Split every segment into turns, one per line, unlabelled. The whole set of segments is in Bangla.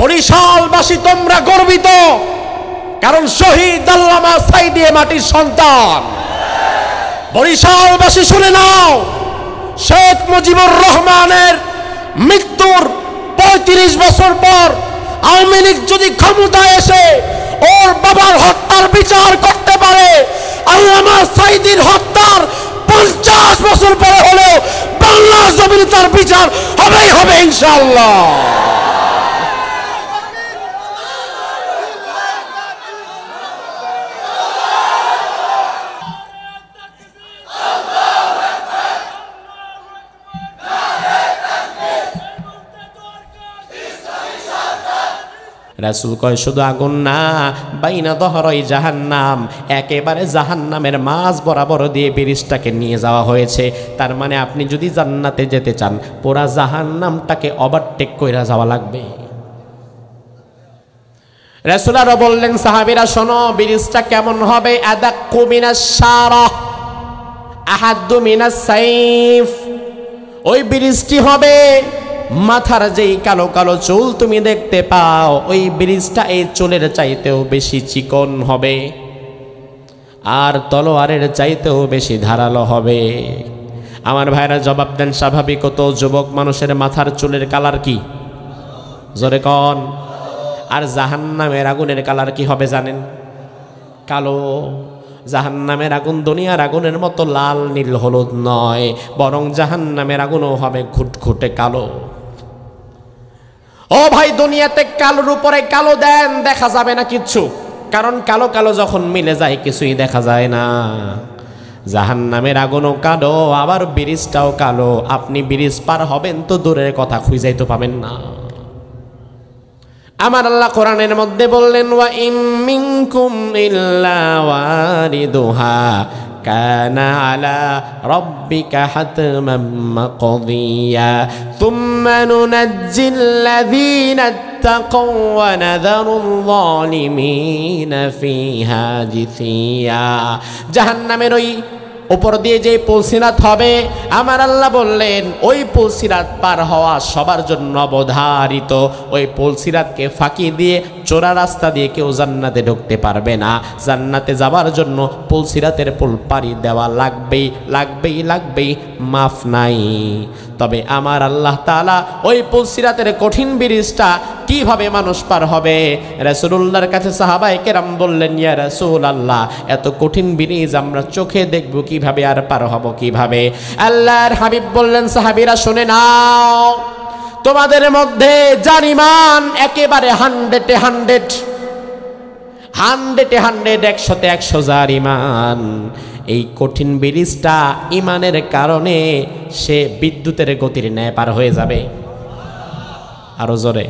বরিশালবাসী তোমরা গর্বিত, কারণ শহীদ আল্লামা সাঈদী মাটির সন্তান। বরিশালবাসী শুনে নাও, শেখ মুজিবুর রহমানের মৃত্যুর ৩৫ বছর পর আওয়ামী লীগ যদি ক্ষমতায় এসে ওর বাবার হত্যার বিচার করতে পারে, আল্লামা সাঈদীর হত্যার ৫০ বছর পরে হলেও বাংলার জমিনে তার বিচার হবেই হবে ইনশাআল্লাহ। রাসূল কয় শুধু আগুন না, বাইনা দহরই জাহান্নাম, একেবারে জাহান্নামের মাঝ বরাবর দিয়ে ব্রিজটাকে নিয়ে যাওয়া হয়েছে। তার মানে আপনি যদি জান্নাতে যেতে চান, পুরা জাহান্নামটাকে ওভারটেক কইরা যাওয়া লাগবে। রাসূল আরো বললেন, সাহাবীরা শোনো, ব্রিজটা কেমন হবে? আদাক্কু মিনাশ শারাহ আহাদ্দু মিনাস সাইফ। ওই ব্রিজটি হবে, মাথার যেই কালো কালো চুল তুমি দেখতে পাও, ওই ব্রিজটা এই চুলের চাইতেও বেশি চিকন হবে, আর তলোয়ারের চাইতেও বেশি ধারালো হবে। আমার ভাইরা জবাব দেন, স্বাভাবিক তো যুবক মানুষের মাথার চুলের কালার কি? জোরে কন। আর জাহান্নামের আগুনের কালার কি হবে জানেন? কালো। জাহান্নামের আগুন দুনিয়ার আগুনের মতো লাল নীল হলুদ নয়, বরং জাহান্নামের আগুনও হবে ঘুটঘুটে কালো। ও ভাই, দুনিয়াতে কালোর উপরে কালো দেন, দেখা যাবে না কিচ্ছু, কারণ কালো কালো যখন মিলে যায় কিছুই দেখা যায় না। জাহান্নামের আগুনও কালো, আবার ব্রিজটাও কালো। আপনি ব্রিজ পার হবেন তো দূরের কথা, খুঁজেই তো পাবেন না। আমার আল্লাহ কোরআনের মধ্যে বললেন, ওয়া ইম মিনকুম ইল্লা ওয়ারিদুহা কানা আলা রাব্বিকা হাতমান মাকদিয়া সুম্মা নুনাজ্জিল্লাযীনা ইত্তাকাও ওয়া নাযারুল যালিমিনা ফিহা জিসিয়া। জাহান্নামের ওই উপর দিয়ে যে পুলসিরাত হবে, আমার আল্লাহ বললেন ওই পুলসিরাত পার হওয়া সবার জন্য অবধারিত। ওই পুলসিরাতকে ফাঁকি দিয়ে চোরা রাস্তা দিয়ে কেউ জান্নাতে ঢুকতে পারবে না। জান্নাতে যাবার জন্য পুলসিরাতের পুল পাড়ি দেওয়া লাগবেই লাগবেই লাগবেই, মাফ নাই। তবে আমার আল্লাহ তাআলা ওই পুলসিরাতের কঠিন ব্রিজটা কিভাবে মানুষ পার হবে? রাসূলুল্লাহর কাছে সাহাবায়ে কেরাম বললেন, ইয়া রাসূলুল্লাহ, এত কঠিন ব্রিজ আমরা চোখে দেখব কিভাবে, আর পার হব কিভাবে? আল্লাহর হাবিব বললেন, সাহাবীরা শুনে নাও, তোমাদের মধ্যে যার ঈমান একেবারে 100 যার ঈমান, এই কঠিন ব্রিজটা ঈমানের কারণে সে বিদ্যুতের গতির ন্যায় পার হয়ে যাবে। আরো জোরে।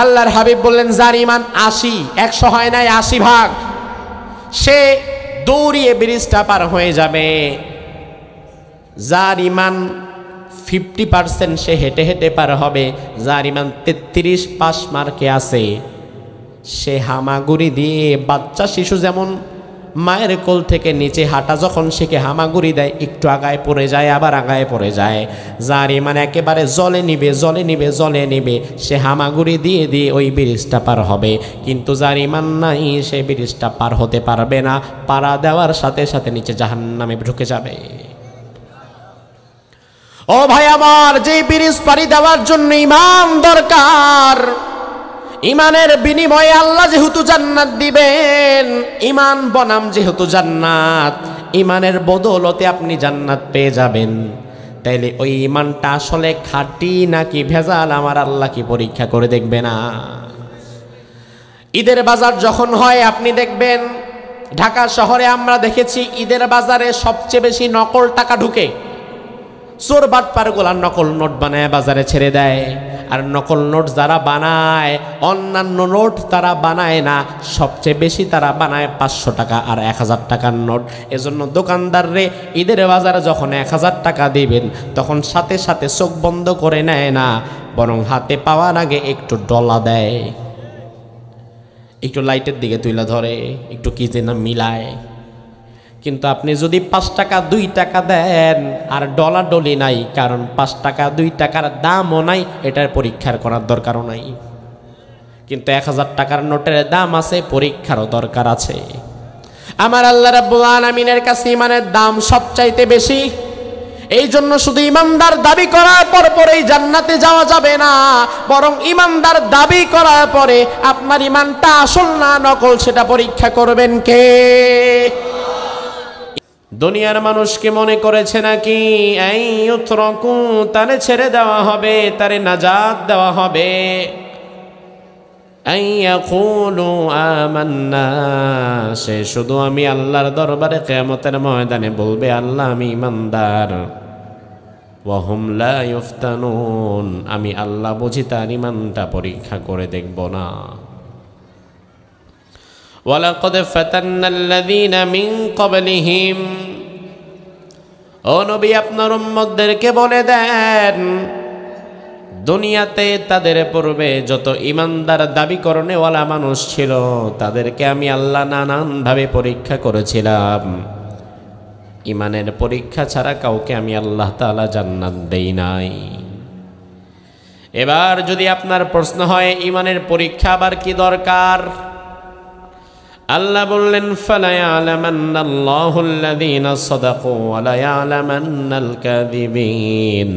আল্লাহর হাবিব বললেন, যার ঈমান 80, 100 হয় নাই, 80 ভাগ, সে দৌড়িয়ে ব্রিজটা পার হয়ে যাবে। যার ঈমান 50% সে হেঁটে হেঁটে পার হবে। যার ঈমান 33 পাস মার্কে আছে, সে হামাগুড়ি দিয়ে, বাচ্চা শিশু যেমন মায়ের কোল থেকে নিচে হাঁটা যখন শিখে হামাগুড়ি দেয়, একটু আগায় পড়ে যায়, আবার আগায় পড়ে যায়। যার ঈমান একেবারে জলে নিবে জলে নিবে জলে নিবে, সে হামাগুড়ি দিয়ে দিয়ে ওই ব্রিজটা পার হবে। কিন্তু যার ঈমান নাই, সে ব্রিজটা পার হতে পারবে না, পাড়া দেওয়ার সাথে সাথে নিচে জাহান্নামে ঢুকে যাবে। ও ভাই আমার, যে ব্রিজ পাড়ি দেওয়ার জন্য ঈমান দরকার, ঈমানের বিনিময়ে আল্লাহ যেহেতু জান্নাত দিবেন, ঈমান বনাম যেহেতু জান্নাত, ঈমানের বদৌলতে আপনি জান্নাত পেয়ে যাবেন, তাইলে ওই ঈমানটা আসলে খাঁটি নাকি ভেজাল, আমার আল্লাহ কি পরীক্ষা করে দেখবে না? ঈদের বাজার যখন হয় আপনি দেখবেন, ঢাকা শহরে আমরা দেখেছি ঈদের বাজারে সবচেয়ে বেশি নকল টাকা ঢুকে। চোর বাটপারগুলা নকল নোট বানায় বাজারে ছেড়ে দেয়। আর নকল নোট যারা বানায়, অন্যান্য নোট তারা বানায় না, সবচেয়ে বেশি তারা বানায় 500 টাকা আর 1000 টাকার নোট। এজন্য দোকানদাররে ঈদের বাজারে যখন 1000 টাকা দিবেন, তখন সাথে সাথে চোখ বন্ধ করে নেয় না, বরং হাতে পাওয়ার আগে একটু ডলা দেয়, একটু লাইটের দিকে তুলে ধরে, একটু কি যেন মিলায়। কিন্তু আপনি যদি 5 টাকা 2 টাকা দেন আর ডলাডলি নাই, কারণ 5 টাকা 2 টাকার দামও নাই, এটার পরীক্ষার করার দরকারও নাই। কিন্তু 1000 টাকার নোটের দাম আছে, পরীক্ষারও দরকার আছে। আমার আল্লাহ রাব্বুল আলামিনের কাছে ইমানের দাম সবচাইতে বেশি। এই জন্য শুধু ইমানদার দাবি করার পরেই জান্নাতে যাওয়া যাবে না, বরং ইমানদার দাবি করার পরে আপনার ইমানটা আসল না নকল সেটা পরীক্ষা করবেন কে? দুনিয়ার মানুষকে মনে করেছে নাকি এই ইউতরাকু, তারে ছেড়ে দেওয়া হবে, তারে নাজাত দেওয়া হবে। আইয়াকুলু আমান্না, সে শুধু আমি আল্লাহর দরবারে কিয়ামতের ময়দানে বলবে আল্লাহ আমি ইমানদার। ওয়া হুম লা ইফতানুন, আমি আল্লাহ বুঝি তার ইমানটা পরীক্ষা করে দেখব না। ওয়ালাকাদ ফাতান্নাল্লাযীনা মিন ক্বাবলিহিম, ও নবী আপনার উম্মতদেরকে বলে দেন দুনিয়াতে তাদের পূর্বে যত ইমানদার দাবি করনেওয়ালা মানুষ ছিল তাদেরকে আমি আল্লাহ নানানভাবে পরীক্ষা করেছিলাম। ইমানের পরীক্ষা ছাড়া কাউকে আমি আল্লাহ তাআলা জান্নাত দেই নাই। এবার যদি আপনার প্রশ্ন হয় ইমানের পরীক্ষা আবার কি দরকার, আল্লাহ বললেন ফালা ইয়ালামান্নাল্লাহুল্লাযীনা সাদাকু ওয়া লা ইয়ালামান্নাল কাযিবিন।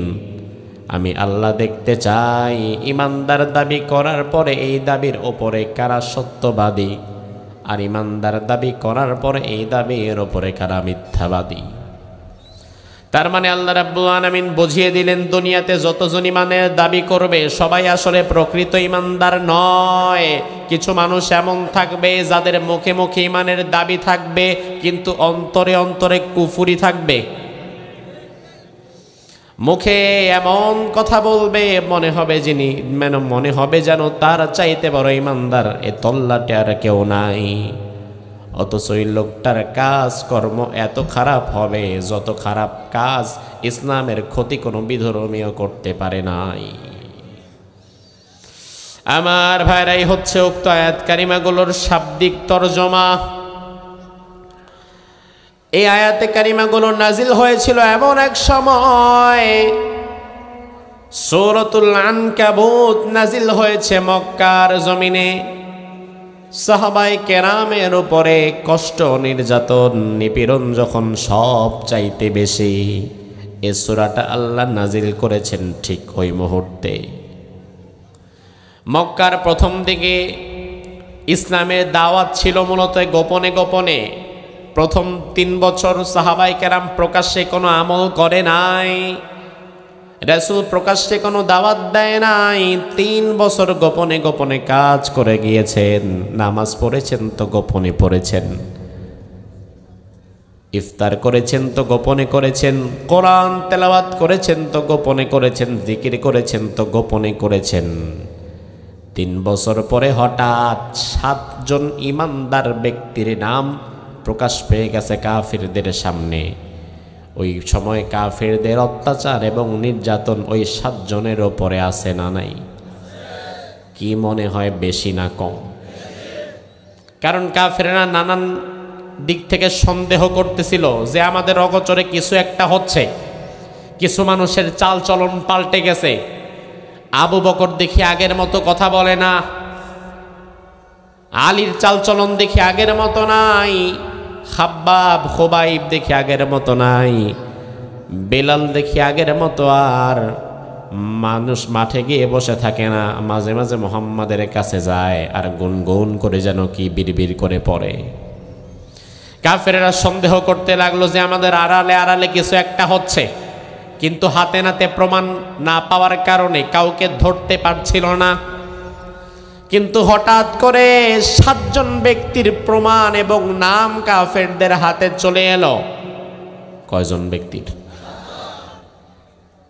আমি আল্লাহ দেখতে চাই ইমানদার দাবি করার পরে এই দাবির ওপরে কারা সত্যবাদী, আর ইমানদার দাবি করার পরে এই দাবির ওপরে কারা মিথ্যাবাদী। তার মানে আল্লাহ রাব্বুল আলামিন বুঝিয়ে দিলেন দুনিয়াতে যতজন ইমানের দাবি করবে সবাই আসলে প্রকৃত ইমানদার নয়। কিছু মানুষ এমন থাকবে যাদের মুখে মুখে ইমানের দাবি থাকবে কিন্তু অন্তরে অন্তরে কুফরি থাকবে। মুখে এমন কথা বলবে মনে হবে যেন তার চাইতে বড় ইমানদার এ তল্লাটে আর কেউ নাই, অথচ ওই লোকটার কাজ কর্ম এত খারাপ হবে যত খারাপ কাজ ইসলামের ক্ষতি কোনো বিধর্মীয় করতে পারে নাই। আমার ভাইরাই হচ্ছে উক্ত আয়াত কারিমাগুলোর শাব্দিক তরজমা। এই আয়াতে কারিমাগুলো নাজিল হয়েছিল এমন এক সময়, সূরাতুল আনকাবুত নাজিল হয়েছে মক্কার জমিনে। সাহাবায়ে কেরামের উপরে কষ্ট নির্যাতন নিপীড়ন যখন সব চাইতে বেশি, এ সূরাটা আল্লাহ নাজিল করেছেন ঠিক ওই মুহূর্তে। মক্কার প্রথম দিকে ইসলামের দাওয়াত ছিল মূলত গোপনে গোপনে। প্রথম 3 বছর সাহাবায়ে কেরাম প্রকাশ্যে কোনো আমল করে নাই, রাসূল প্রকাশ্যে কোনো দাওয়াত দেয় নাই। 3 বছর গোপনে গোপনে কাজ করে গিয়েছেন। নামাজ পড়েছেন তো গোপনে পড়েছেন, ইফতার করেছেন তো গোপনে করেছেন, কোরআন তেলাওয়াত করেছেন তো গোপনে করেছেন, জিকির করেছেন তো গোপনে করেছেন। 3 বছর পরে হঠাৎ 7 জন ইমানদার ব্যক্তির নাম প্রকাশ পেয়ে গেছে কাফিরদের সামনে। ওই সময় কাফিরদের অত্যাচার এবং নির্যাতন ওই 7 জনের ওপরে আছে না নাই? কি মনে হয় বেশি না কম? কারণ কাফিররা নানান দিক থেকে সন্দেহ করতেছিল যে আমাদের অগোচরে কিছু একটা হচ্ছে, কিছু মানুষের চাল চলন পাল্টে গেছে। আবু বকর দেখি আগের মতো কথা বলে না, আলীর চাল চলন দেখি আগের মতো নাই, খাব্বাব খুবাইব দেখি আগের মতো নাই, বেলাল দেখি আগের মতো আর মানুষ মাঠে গিয়ে বসে থাকে না, মাঝে মাঝে মুহাম্মাদের কাছে যায় আর গুনগুন করে যেন কি বিড়বিড় করে পড়ে। কাফেরেরা সন্দেহ করতে লাগলো যে আমাদের আড়ালে আড়ালে কিছু একটা হচ্ছে, কিন্তু হাতে নাতে প্রমাণ না পাওয়ার কারণে কাউকে ধরতে পারছিল না। কিন্তু হঠাৎ করে 7 জন ব্যক্তির প্রমাণ এবং নাম কাফেরদের হাতে চলে এলো। কয়জন ব্যক্তির?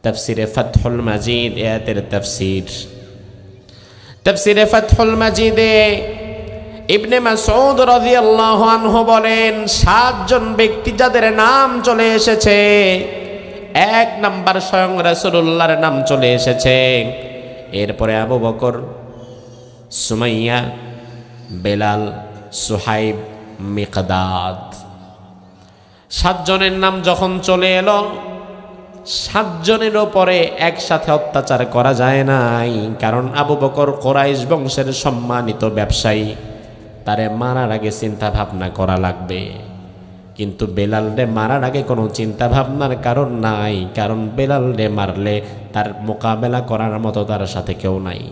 তাফসিরে ফাতহুল মাজিদ আয়াতের তাফসীর। তাফসিরে ফাতহুল মাজিদে ইবনে মাসউদ রাদিয়াল্লাহু আনহু বলেন 7 জন ব্যক্তি যাদের নাম চলে এসেছে, 1 নাম্বার স্বয়ং রাসূলুল্লাহর নাম চলে এসেছে, এরপরে আবু বকর, সুমাইয়া, বেলাল, সুহাইব, মিকদাদ। সাতজনের নাম যখন চলে এলো, সাতজনের ওপরে একসাথে অত্যাচার করা যায় নাই, কারণ আবু বকর কুরাইশ বংশের সম্মানিত ব্যবসায়ী, তারে মারার আগে চিন্তা ভাবনা করা লাগবে। কিন্তু বেলালরে মারার আগে কোনো চিন্তা ভাবনার কারণ নাই, কারণ বেলালরে মারলে তার মোকাবেলা করার মতো তার সাথে কেউ নাই।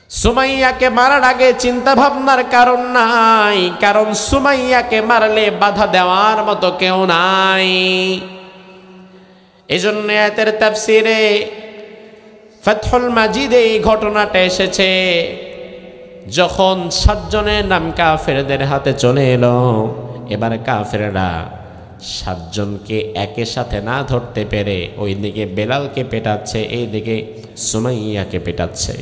সুমাইয়াকে মারার আগে চিন্তা ভাবনার কারণ নাই, কারণ সুমাইয়াকে মারলে বাধা দেওয়ার মতো কেউ নাই। এজন্য আয়াতের তাফসিরে ফাতহুল মাজিদে এই ঘটনাটা এসেছে, যখন সাতজনের নাম কাফেরদের হাতে চলে এলো, এবার কাফেররা সাতজনকে একের সাথে না ধরতে পেরে ওইদিকে বেলালকে পেটাচ্ছে, এইদিকে সুমাইয়াকে পেটাচ্ছে।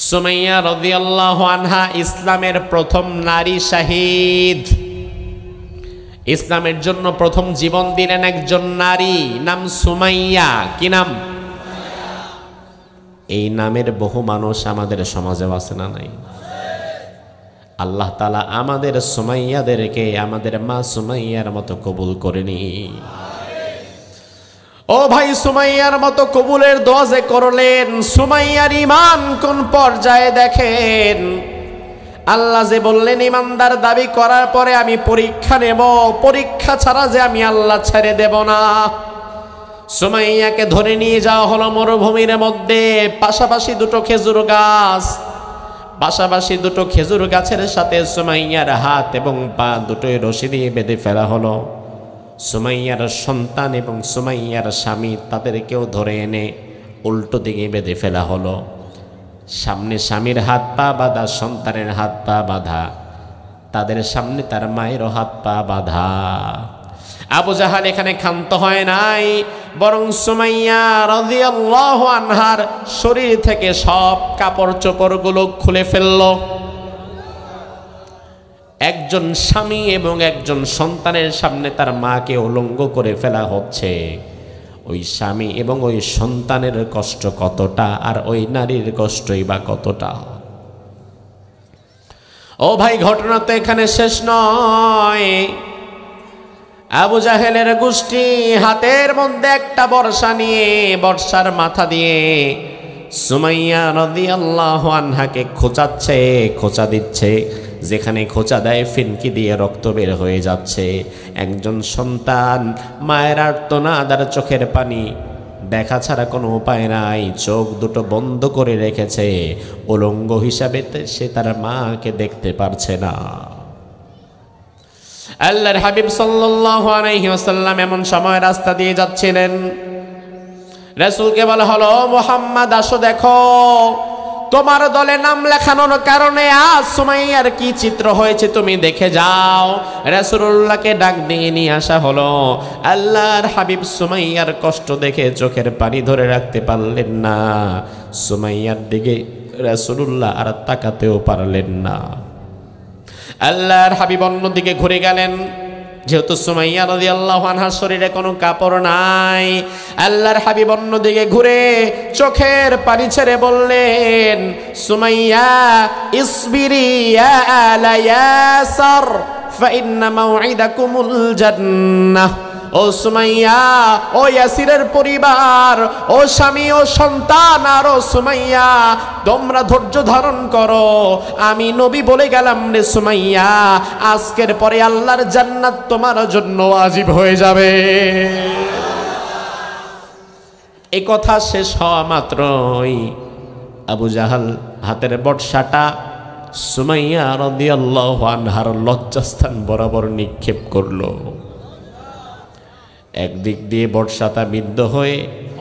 সুমাইয়া রাদিয়াল্লাহু আনহা ইসলামের প্রথম নারী শাহীদ। ইসলামের জন্য প্রথম জীবন দিলেন একজন নারী, নাম সুমাইয়া। কি নাম? এই নামের বহু মানুষ আমাদের সমাজে আছে না নাই? আল্লাহ তাআলা আমাদের সুমাইয়াদেরকে আমাদের মা সুমাইয়ার মতো কবুল করেনি। ও ভাই, সুমাইয়ার মতো কবুলের দোয়া যে করলেন, সুমাইয়ার ঈমান কোন পর্যায়ে দেখেন। আল্লাহ যে বললেন ঈমানদার দাবি করার পরে আমি পরীক্ষা নেব, পরীক্ষা ছাড়া যে আমি আল্লাহ ছেড়ে দেব না। সুমাইয়াকে ধরে নিয়ে যাওয়া হলো মরুভূমির মধ্যে, পাশাপাশি দুটো খেজুর গাছ, পাশাপাশি দুটো খেজুর গাছের সাথে সুমাইয়ার হাত এবং পা দুটোই রশি দিয়ে বেঁধে ফেলা হলো। সুমাইয়ার সন্তান এবং সুমাইয়ার স্বামী তাদেরকেও ধরে এনে উল্টো দিকে বেঁধে ফেলা হলো। সামনে স্বামীর হাত পা বাঁধা, সন্তানের হাত পা বাঁধা, তাদের সামনে তার মায়েরও হাত পা বাঁধা। আবু জাহাল এখানে ক্ষান্ত হয় নাই, বরং সুমাইয়া রাদিয়াল্লাহু আনহার শরীর থেকে সব কাপড় চোপড়গুলো খুলে ফেলল। একজন স্বামী এবং একজন সন্তানের সামনে তার মাকে উলঙ্গ করে ফেলা হচ্ছে। ওই স্বামী এবং ওই সন্তানের কষ্ট কতটা, আর ওই নারীর কষ্টই বা কতটা। ও ভাই, ঘটনা তো এখানে শেষ নয়। আবু জাহেলের গোষ্ঠী হাতের মধ্যে একটা বর্শা নিয়ে, বর্শার মাথা দিয়ে সুমাইয়া রাদিয়াল্লাহু আনহাকে খোঁচাচ্ছে, খোঁচা দিচ্ছে। যেখানে খোঁচা দেয় ফিনকি দিয়ে রক্ত বের হয়ে যাচ্ছে। একজন সন্তান মায়ের আর্তনাদ আর চোখের পানি দেখা ছাড়া কোনো উপায় নাই, চোখ দুটো বন্ধ করে রেখেছে। উলঙ্গ হিসাবে সে তার মাকে দেখতে পারছে না। আল্লাহর হাবিব সাল্লাল্লাহু আলাইহি ওয়াসাল্লাম এমন সময় রাস্তা দিয়ে যাচ্ছিলেন। রাসূলকে বলা হলো, মুহাম্মদ আসো দেখো, তোমার দলে নাম লেখানোর কারণে আজ সুমাইয়ার কি চিত্র হয়েছে তুমি দেখে যাও। রাসূলুল্লাহকে ডাক দিয়ে নিয়ে আসা হলো। আল্লাহর হাবিব সুমাইয়ার কষ্ট দেখে চোখের পানি ধরে রাখতে পারলেন না। সুমাইয়ার দিকে রাসূলুল্লাহ আর তাকাতেও পারলেন না। আল্লাহর হাবিব অন্যদিকে ঘুরে গেলেন। যেহেতু সুমাইয়া রাদিয়াল্লাহু আনহার শরীরে কোনো কাপড় নাই, আল্লাহর হাবিব অন্যদিকে ঘুরে চোখের পানি ছেড়ে বললেন, সুমাইয়া ইসবিরি ইয়া আলা ইয়াসার ফাইন্না মাউইদাকুমুল জান্নাহ। ও সুমাইয়া, ও ইয়াসিরের পরিবার, ও স্বামী, ও সন্তান, আর ও সুমাইয়া, তোমরা ধৈর্য ধারণ করো। আমি নবী বলে গেলাম রে সুমাইয়া, আজকের পরে আল্লাহর জান্নাত তোমার জন্য ওয়াজিব হয়ে যাবে। এই কথা শেষ হওয়া মাত্রই আবু জাহাল হাতের বর্শাটা সুমাইয়া রাদিয়াল্লাহু আনহার লজ্জাস্থান বরাবর নিক্ষেপ করলো। একদিক দিয়ে বর্ষাটা বিদ্ধ হয়ে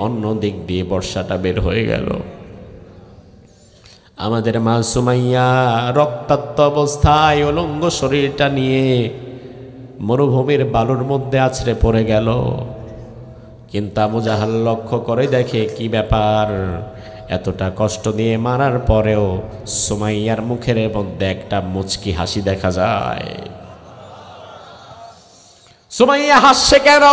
অন্য দিক দিয়ে বর্ষাটা বের হয়ে গেল। আমাদের মা সুমাইয়া রক্তাক্ত অবস্থায় উলঙ্গ শরীরটা নিয়ে মরুভূমির বালুর মধ্যে আছড়ে পড়ে গেল। কিন্তু আবু জাহাল লক্ষ্য করে দেখে, কি ব্যাপার, এতটা কষ্ট দিয়ে মারার পরেও সুমাইয়ার মুখের মধ্যে একটা মুচকি হাসি দেখা যায়। সুমাইয়া হাসছে কেন?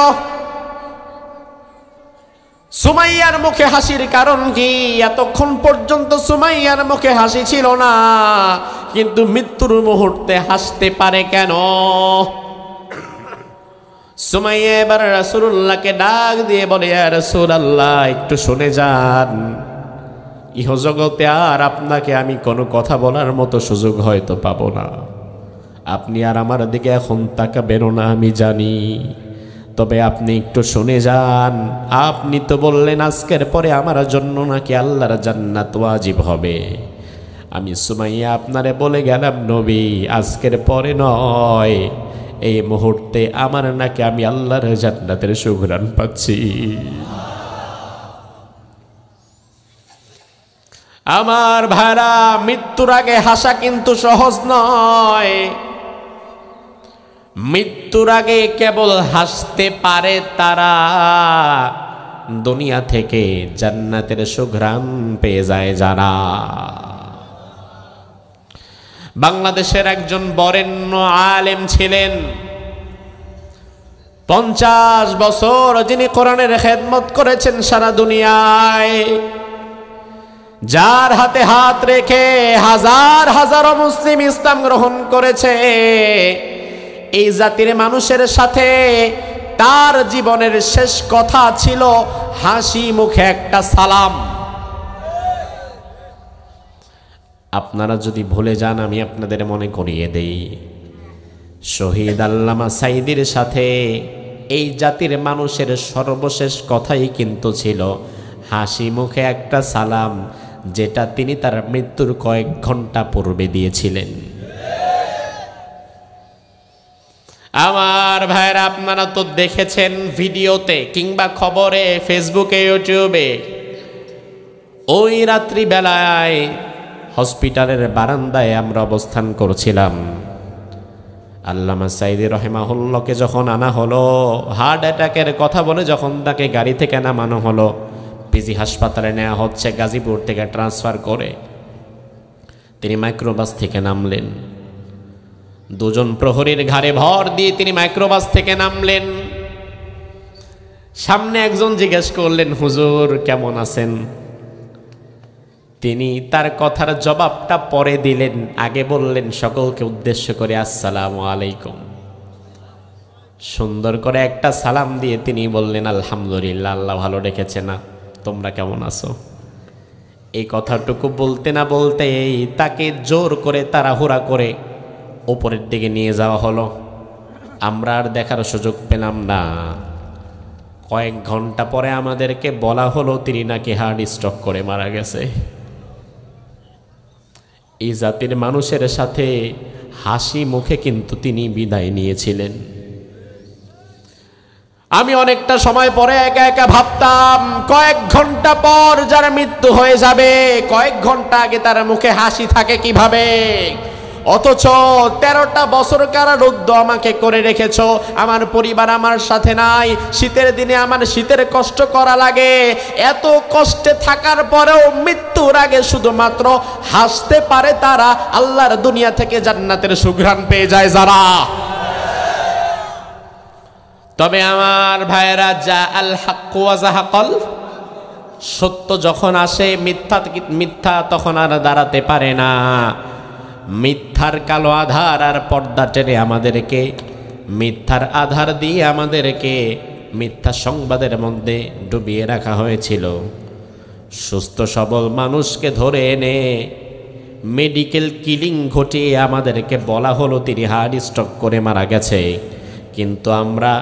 সুমাইয়ার মুখে হাসির কারণ কি? এতক্ষণ পর্যন্ত সুমাইয়ার মুখে হাসি ছিল না, কিন্তু মৃত্যুর মুহূর্তে হাসতে পারে কেন? সুমাইয়া এবার রাসূলুল্লাহকে ডাক দিয়ে বলে, ইয়া রাসূলুল্লাহ, একটু শুনে যান, ইহজগতে আর আপনাকে আমি কোনো কথা বলার মতো সুযোগ হয়তো পাবো না। আপনি আর আমার দিকে এখন তাকাবেন না আমি জানি, তবে আপনি একটু শুনে যান। আপনি তো বললেন আজকের পরে আমার জন্য নাকি আল্লাহর জান্নাত ওয়াজিব হবে। আমি সুমাইয়া আপনারে বলে গেলাম, নবী, আজকের পরে নয়, এই মুহূর্তে আমার নাকি আমি আল্লাহর জান্নাতের সুঘ্রাণ পাচ্ছি। আমার ভাইরা, মৃত্যুর আগে হাসা কিন্তু সহজ নয়। মৃত্যুর আগে কেবল হাসতে পারে তারা দুনিয়া থেকে জান্নাতের সুঘ্রাণ পেয়ে যায় যারা। বাংলাদেশের একজন বরেণ্য আলেম ছিলেন, 50 বছর যিনি কোরআনের খেদমত করেছেন সারা দুনিয়ায়, যার হাতে হাত রেখে হাজার হাজার মুসলিম ইসলাম গ্রহণ করেছে। এই জাতির মানুষের সাথে তার জীবনের শেষ কথা ছিল হাসি মুখে একটা সালাম। আপনারা যদি ভুলে যান, আমি আপনাদের মনে করিয়ে দেই, শহীদ আল্লামা সাঈদীর সাথে এই জাতির মানুষের সর্বশেষ কথাই কিন্তু ছিল হাসি মুখে একটা সালাম, যেটা তিনি তার মৃত্যুর কয়েক ঘন্টা পূর্বে দিয়েছিলেন। আমার ভাইরা, আপনারা তো দেখেছেন ভিডিওতে কিংবা খবরে, ফেসবুকে, ইউটিউবে, ওই রাত্রিবেলায় হসপিটালের বারান্দায় আমরা অবস্থান করছিলাম। আল্লামা সাঈদী রাহিমাহুল্লাহকে যখন আনা হলো, হার্ট অ্যাটাকের কথা বলে যখন তাকে গাড়ি থেকে নামানো হলো, পিজি হাসপাতালে নেওয়া হচ্ছে গাজীপুর থেকে ট্রান্সফার করে, তিনি মাইক্রোবাস থেকে নামলেন। দুজন প্রহরীর ঘাড়ে ভর দিয়ে তিনি মাইক্রোবাস থেকে নামলেন। সামনে একজন জিজ্ঞেস করলেন, হুজুর কেমন আছেন? তিনি তার কথার জবাবটা পরে দিলেন, আগে বললেন সকলকে উদ্দেশ্য করে, আসসালামু আলাইকুম। সুন্দর করে একটা সালাম দিয়ে তিনি বললেন, আলহামদুলিল্লাহ, আল্লাহ ভালো রেখেছে, না তোমরা কেমন আছো? এই কথাটুকু বলতে না বলতেই তাকে জোর করে তাড়াহুড়া করে উপরের দিকে নিয়ে যাওয়া হলো। আমরা আর দেখার সুযোগ পেলাম না। কয়েক ঘন্টা পরে আমাদেরকে বলা হলো তিনি নাকি হার্ট স্ট্রোক করে মারা গেছে। এই জাতির মানুষের সাথে হাসি মুখে কিন্তু তিনি বিদায় নিয়েছিলেন। আমি অনেকটা সময় পরে একা একা ভাবতাম, কয়েক ঘন্টা পর যার মৃত্যু হয়ে যাবে, কয়েক ঘন্টা আগে তার মুখে হাসি থাকে কিভাবে? অথচ 13টা বছর কারারুদ্ধ আমাকে করে রেখেছো, আমার পরিবার আমার সাথে নাই, শীতের দিনে আমার শীতের কষ্ট করা লাগে। এত কষ্টে থাকার পরেও মৃত্যুর আগে শুধুমাত্র হাসতে পারে তারা, আল্লাহর দুনিয়া থেকে জান্নাতের সুঘ্রাণ পেয়ে যায় যারা। তবে আমার ভাইয়েরা, যা আল হাক্কু ওয়া যাহাকাল, সত্য যখন আসে মিথ্যা তখন আর দাঁড়াতে পারে না। মিথ্যার কালো আধার আর পর্দা টেনে আমাদেরকে, মিথ্যার আধার দিয়ে আমাদেরকে মিথ্যা সংবাদের মধ্যে ডুবিয়ে রাখা হয়েছিল। সুস্থ সবল মানুষকে ধরে এনে মেডিকেল কিলিং ঘটিয়ে আমাদেরকে বলা হলো তিনি হার্ট স্ট্রোক করে মারা গেছে। কিন্তু আমরা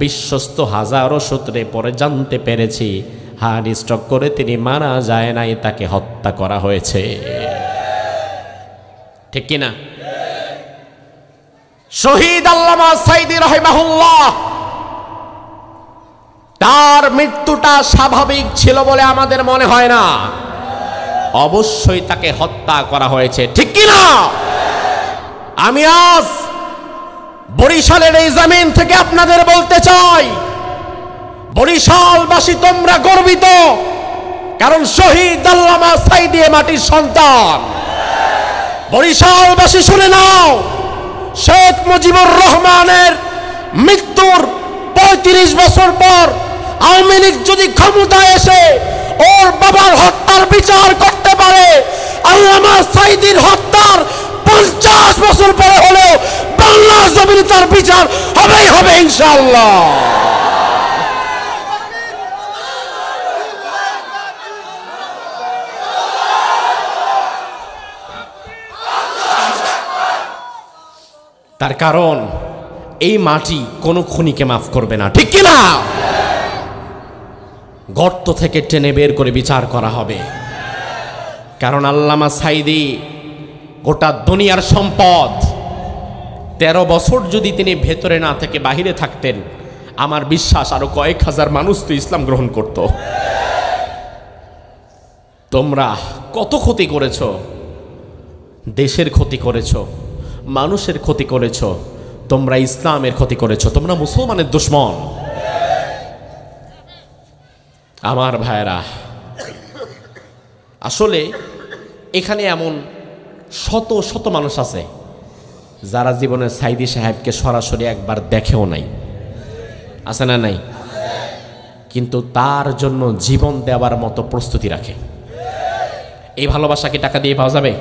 বিশ্বস্ত হাজারো সূত্রে পরে জানতে পেরেছি হার্ট স্ট্রোক করে তিনি মারা যায় নাই, তাকে হত্যা করা হয়েছে। ঠিক কিনা? শহীদ আল্লামা সাঈদী রাহিমাহুল্লাহ, তার মৃত্যুটা স্বাভাবিক ছিল বলে আমাদের মনে হয় না, অবশ্যই তাকে হত্যা করা হয়েছে। ঠিক কিনা? আমি আজ বরিশালের এই জমিন থেকে আপনাদের বলতে চাই, বরিশালবাসী তোমরা গর্বিত, কারণ শহীদ আল্লামা সাঈদী মাটির সন্তান। বরিশালবাসী শুনে নাও, শেখ মুজিবুর রহমানের মৃত্যুর 35 বছর পর আওয়ামী লীগ যদি ক্ষমতায় এসে ওর বাবার হত্যার বিচার করতে পারে, আল্লামা সাঈদীর হত্যার 50 বছর পরে হলেও আল্লাহ জমিনে তার বিচার হবেই হবে ইনশাআল্লাহ। তার কারণ এই মাটি কোনো খুনিকে মাফ করবে না, ঠিক কিনা? গর্ত থেকে টেনে বের করে বিচার করা হবে। কারণ আল্লামা সাইদি গোটা দুনিয়ার সম্পদ, 13 বছর যদি তিনি ভেতরে না থেকে বাহিরে থাকতেন, আমার বিশ্বাস আরো কয়েক হাজার মানুষ তো ইসলাম গ্রহণ করত। তোমরা কত ক্ষতি করেছ, দেশের ক্ষতি করেছ, মানুষের ক্ষতি করেছ, তোমরা ইসলামের ক্ষতি করেছ, তোমরা মুসলমানের দুশমন। আমার ভাইরা, আসলে এখানে এমন শত শত মানুষ আছে যারা জীবনে সাইদি সাহেবকে সরাসরি একবার দেখেও নাই, আছে না নাই? কিন্তু তার জন্য জীবন দেওয়ার মতো প্রস্তুতি রাখে। এই ভালোবাসা কি টাকা দিয়ে পাওয়া যাবে?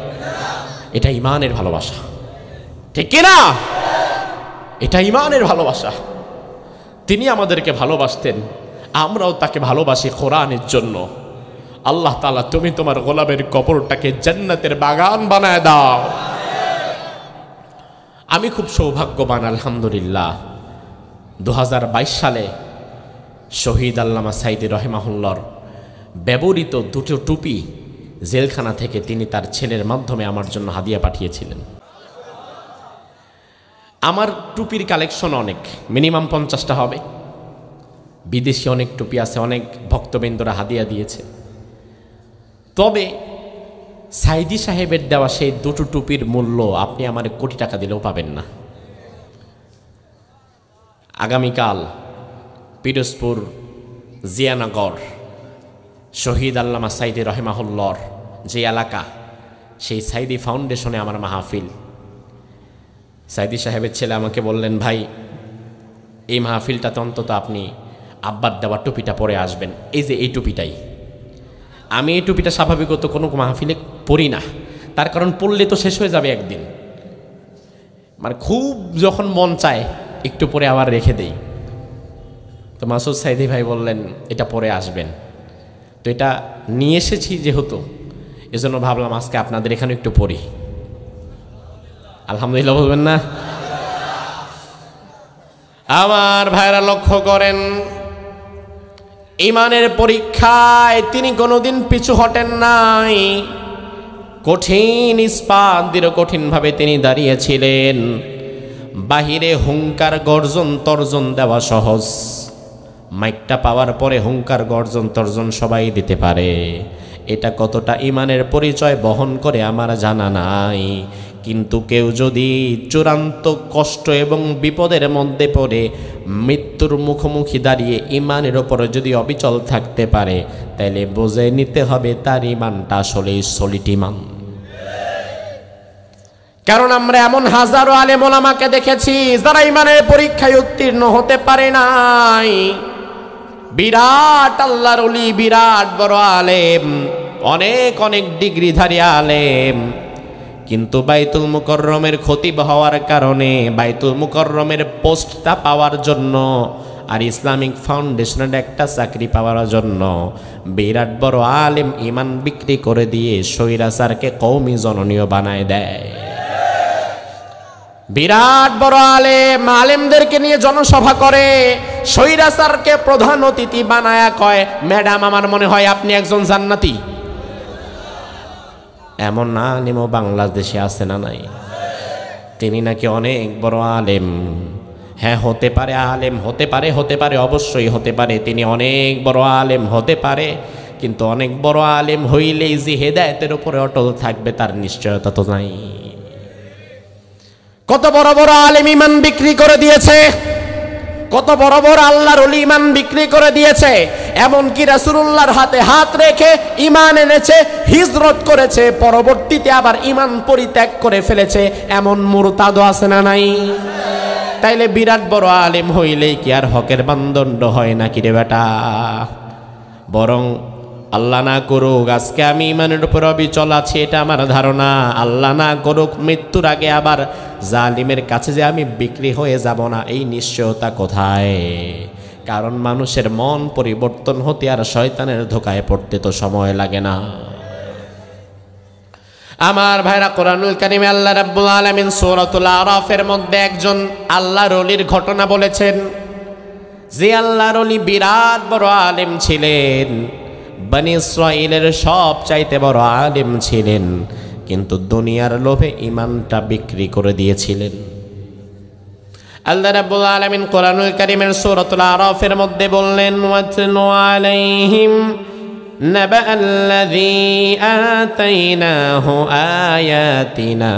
এটা ঈমানের ভালোবাসা, ঠিক কিনা? এটা ঈমানের ভালোবাসা। তিনি আমাদেরকে ভালোবাসতেন, আমরাও তাকে ভালোবাসি কোরআনের জন্য। আল্লাহ তাআলা তুমি তোমার গোলামের কবরটাকে জান্নাতের বাগান বানায় দাও। আমি খুব সৌভাগ্যবান আলহামদুলিল্লাহ, 2022 সালে শহীদ আল্লামা সাইদি রহিমাহুল্লাহর ব্যবহৃত দুটো টুপি জেলখানা থেকে তিনি তার ছেলের মাধ্যমে আমার জন্য হাদিয়া পাঠিয়েছিলেন। আমার টুপির কালেকশন অনেক, মিনিমাম 50টা হবে। বিদেশি অনেক টুপি আছে, অনেক ভক্তবৃন্দরা হাদিয়া দিয়েছে। তবে সাইদি সাহেবের দেওয়া সেই দুটো টুপির মূল্য আপনি আমার কোটি টাকা দিলেও পাবেন না। আগামীকাল পিরোজপুর জিয়ানগর শহীদ আল্লামা সাইদি রহিমাহুল্লাহর যে এলাকা, সেই সাইদি ফাউন্ডেশনে আমার মাহফিল। সাইদি সাহেবের ছেলে আমাকে বললেন, ভাই এই মাহফিলটাতে অন্তত আপনি আব্বার দেওয়া টুপিটা পরে আসবেন। এই যে এই টুপিটাই, আমি এই টুপিটা স্বাভাবিকত কোনো মাহফিলে পরি না, তার কারণ পরলে তো শেষ হয়ে যাবে একদিন। মানে খুব যখন মন চায় একটু পরে আবার রেখে দেই। তো মাসুদ সাইদি ভাই বললেন এটা পরে আসবেন। তো এটা নিয়ে এসেছি যেহেতু, এজন্য ভাবলাম আজকে আপনাদের এখানে একটু পড়ি। আলহামদুলিল্লাহ বলবেন না? আমার ভাইরা লক্ষ্য করেন, ঈমানের পরীক্ষায় তিনি কোনোদিন পিছু হটেন নাই। কঠিন ইস্পাত দৃঢ় কঠিনভাবে তিনি দাঁড়িয়েছিলেন। বাহিরে হুঙ্কার গর্জন তর্জন দেওয়া সহজ, মাইকটা পাওয়ার পরে হুঙ্কার গর্জন তর্জন সবাই দিতে পারে। এটা কতটা ঈমানের পরিচয় বহন করে আমার জানা নাই। কিন্তু কেউ যদি চূড়ান্ত কষ্ট এবং বিপদের মধ্যে পড়ে মৃত্যুর মুখোমুখি দাঁড়িয়ে ঈমানের ওপরে যদি অবিচল থাকতে পারে, তাহলে বুঝে নিতে হবে তার ঈমানটা আসলেই সলিড ঈমান। কারণ আমরা এমন হাজারো আলেম ওলামাকে দেখেছি যারা ঈমানের পরীক্ষায় উত্তীর্ণ হতে পারে নাই। বিরাট আল্লাহর ওলি, বিরাট বড় আলেম, অনেক অনেক ডিগ্রিধারী আলেম, কিন্তু বাইতুল মুকাররমের খতিব হওয়ার কারণে, বাইতুল মুকাররমের পোস্টটা পাওয়ার জন্য আর ইসলামিক ফাউন্ডেশনের একটা চাকরি পাওয়ার জন্য বিরাট বড় আলেম ঈমান বিক্রি করে দিয়ে স্বৈরাচারকে কওমি জননীয় বানায় দেয়। বিরাট বড় আলেম আলেমদেরকে নিয়ে জনসভা করে, স্বৈরাচারকে প্রধান অতিথি বানায়া কয়, ম্যাডাম আমার মনে হয় আপনি একজন জান্নাতি। এমন আলেমও বাংলাদেশে আছে না নাই? তিনি নাকি অনেক বড় আলেম। হ্যাঁ হতে পারে, আলেম হতে পারে, হতে পারে, অবশ্যই হতে পারে, তিনি অনেক বড় আলেম হতে পারে। কিন্তু অনেক বড় আলেম হইলেই যে হেদায়েতের উপরে অটল থাকবে তার নিশ্চয়তা তো নাই। কত বড় বড় আলেম ঈমান বিক্রি করে দিয়েছে, কত বড় বড় আল্লাহর ওলি ঈমান বিক্রি করে দিয়েছে। এমনকি রাসূলুল্লাহর হাতে হাত রেখে ঈমান এনেছে, হিজরত করেছে, পরবর্তীতে আবার ঈমান পরিত্যাগ করে ফেলেছে। এমন মুরতাদও আছে না নাই? তাইলে বিরাট বড় আলেম হইলেই কি আর হকের মানদণ্ড হয় নাকি রে বেটা? বরং আল্লাহ না করুক আজকে আমি ঈমানের উপর অবিচল আছি, এটা আমার ধারণা। আল্লাহ না করুক মৃত্যুর আগে আবার জালিমের কাছে যে আমি বিক্রি হয়ে যাব না, এই নিশ্চয়তা কোথায়? কারণ মানুষের মন পরিবর্তন হতে আর শয়তানের ধোকায় পড়তে তো সময় লাগে না। আমার ভাইরা, কোরআনুল কারীমে আল্লাহ রাব্বুল আলামিন সূরাতুল আরাফের মধ্যে একজন আল্লাহর ওলির ঘটনা বলেছেন, যে আল্লাহর ওলি বিরাট বড় আলেম ছিলেন, বনি ইসরাঈলের সব চাইতে বড় আলেম ছিলেন, কিন্তু দুনিয়ার লোভে ঈমানটা বিক্রি করে দিয়েছিলেন। আল্লাহ রাব্বুল আলামিন কোরআনুল কারীমের সূরাতুল আরাফের মধ্যে বললেন, ওয়াতলু আলাইহিম নাবা আল্লাযী আতাইনাহু আয়াতিনা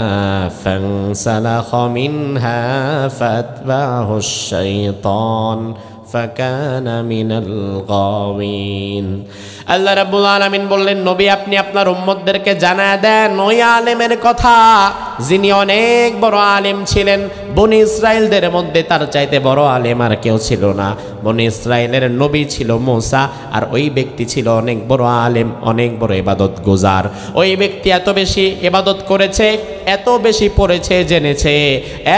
ফানসালাখা মিনহা ফাতবাহুশ শাইতান ফাকানা মিনাল গাওয়িন। আল্লাহ রাব্বুল আলামিন বললেন, নবী আপনি আপনার উম্মতদেরকে জানায় দেন ওই আলেমের কথা যিনি অনেক বড় আলেম ছিলেন। বনি ইসরাইলদের মধ্যে তার চাইতে বড় আলেম আর কেউ ছিল না। বনি ইসরাইলের নবী ছিল মূসা, আর ওই ব্যক্তি ছিল অনেক বড় আলেম, অনেক বড় ইবাদত গুজার। ওই ব্যক্তি এত বেশি ইবাদত করেছে, এত বেশি পড়েছে, জেনেছে,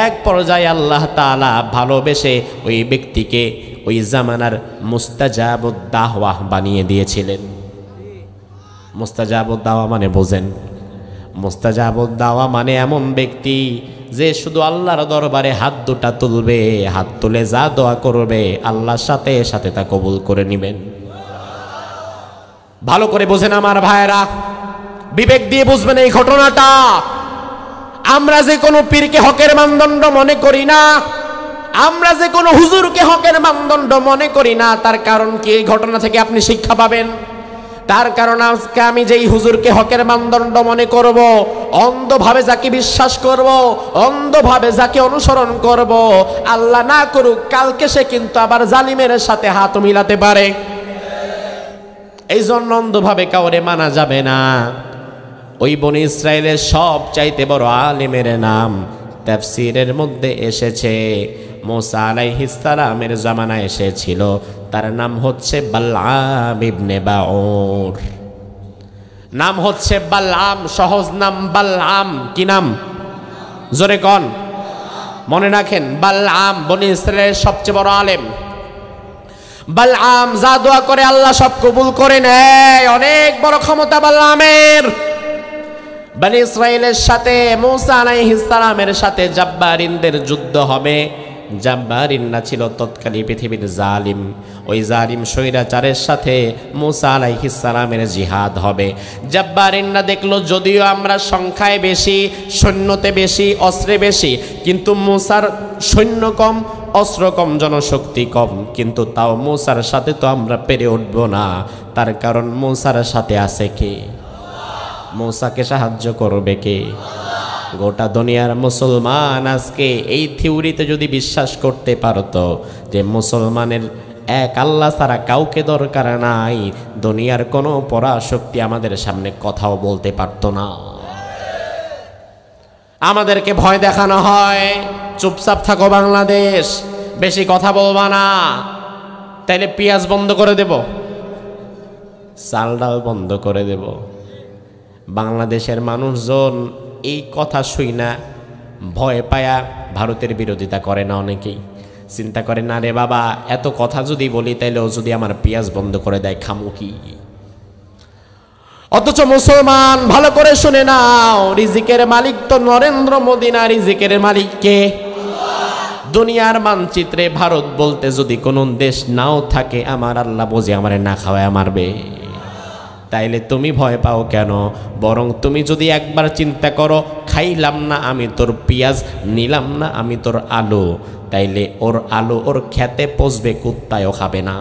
এক পর্যায়ে আল্লাহ তাআলা ভালোবেসে ওই ব্যক্তিকে ওই জামানার মুস্তাজাবুদ দাওয়াহ বানিয়ে দিয়েছিলেন। মুস্তাজাবুদ দাওয়া মানে বোঝেন? মুস্তাজাবুদ দাওয়া মানে এমন ব্যক্তি যে শুধু আল্লাহর দরবারে হাত দুটা তুলবে, হাত তুলে যা দোয়া করবে আল্লাহর সাথে সাথে তা কবুল করে নেবেন। ভালো করে বোঝেন আমার ভাইরা, বিবেক দিয়ে বুঝবেন এই ঘটনাটা। আমরা যে কোনো পীরকে হকের মানদণ্ড মনে করি না, আমরা যে কোনো হুজুরকে হকের মানদণ্ড মনে করি না, তার কারণ কি? এই ঘটনা থেকে আপনি শিক্ষা পাবেন। তার কারণ আজকে আমি যেই হুজুরকে হকের মানদণ্ড মনে করব, অন্ধভাবে যাকে বিশ্বাস করব, অন্ধভাবে যাকে অনুসরণ করব, আল্লাহ না করুক কালকে সে কিন্তু আবার জালিমের সাথে হাত মিলাতে পারে। এই জন্য অন্ধভাবে কাউরে মানা যাবে না। ওই বনি ইসরাইলের সব চাইতে বড় আলেমের নাম তাফসীরের মধ্যে এসেছে, মূসা আলাইহিস সালামের জামানায় এসেছিল, তার নাম হচ্ছে বালআম ইবনে বাউর। নাম হচ্ছে বালআম, সহজ নাম বালআম। কি নাম? জোরে কোন, মনে রাখেন। বালআম বনি ইসরাইলের সবচেয়ে বড় আলেম। বালআম যা দোয়া করে আল্লাহ সব কবুল করে নেয়, অনেক বড় ক্ষমতা বালআমের। বনি ইসরাইলের সাথে মূসা আলাইহিস সালামের সাথে জাব্বারিনদের যুদ্ধ হবে। জাব্বারিনরা ছিল তৎকালীন পৃথিবীর জালিম। ওই জালিম স্বৈরাচারের সাথে মূসা আলাইহিস সালামের জিহাদ হবে। জাব্বারিনরা দেখলো যদিও আমরা সংখ্যায় বেশি, সৈন্যতে বেশি, অস্ত্রে বেশি, কিন্তু মূসার সৈন্য কম, অস্ত্র কম, জনশক্তি কম, কিন্তু তাও মূসার সাথে তো আমরা পেরে উঠব না। তার কারণ মূসার সাথে আছে কে? মূসাকে সাহায্য করবে কে? গোটা দুনিয়ার মুসলমান আজকে এই থিওরিতে যদি বিশ্বাস করতে পারতো যে মুসলমানের এক আল্লাহ ছাড়া কাউকে দরকার নাই, দুনিয়ার কোনো পরাশক্তি আমাদের সামনে কথাও বলতে পারতো না। আমাদেরকে ভয় দেখানো হয়, চুপচাপ থাকো বাংলাদেশ, বেশি কথা বলবা না, তাইলে পেঁয়াজ বন্ধ করে দেব, চাল ডাল বন্ধ করে দেব। বাংলাদেশের মানুষজন এই কথা শুই না ভয় পায়া ভারতের বিরোধিতা করে না। অনেকেই চিন্তা করে, না রে বাবা, এত কথা যদি বলি তাইলেও যদি আমার পেঁয়াজ বন্ধ করে দেয় খামু কি? অথচ মুসলমান ভালো করে শুনে নাও, রিজিকের মালিক তো নরেন্দ্র মোদী না, রিজিকের মালিক কে? দুনিয়ার মানচিত্রে ভারত বলতে যদি কোনো দেশ নাও থাকে, আমার আল্লাহ বোঝে আমারে না খাওয়ায় মারবে। তাইলে তুমি ভয় পাও কেন? বরং তুমি যদি একবার চিন্তা করো, খাইলাম না আমি তোর পেঁয়াজ, নিলাম না আমি তোর আলু, তাইলে ওর আলু ওর খেতে পচবে, কুত্তায়ও খাবে না।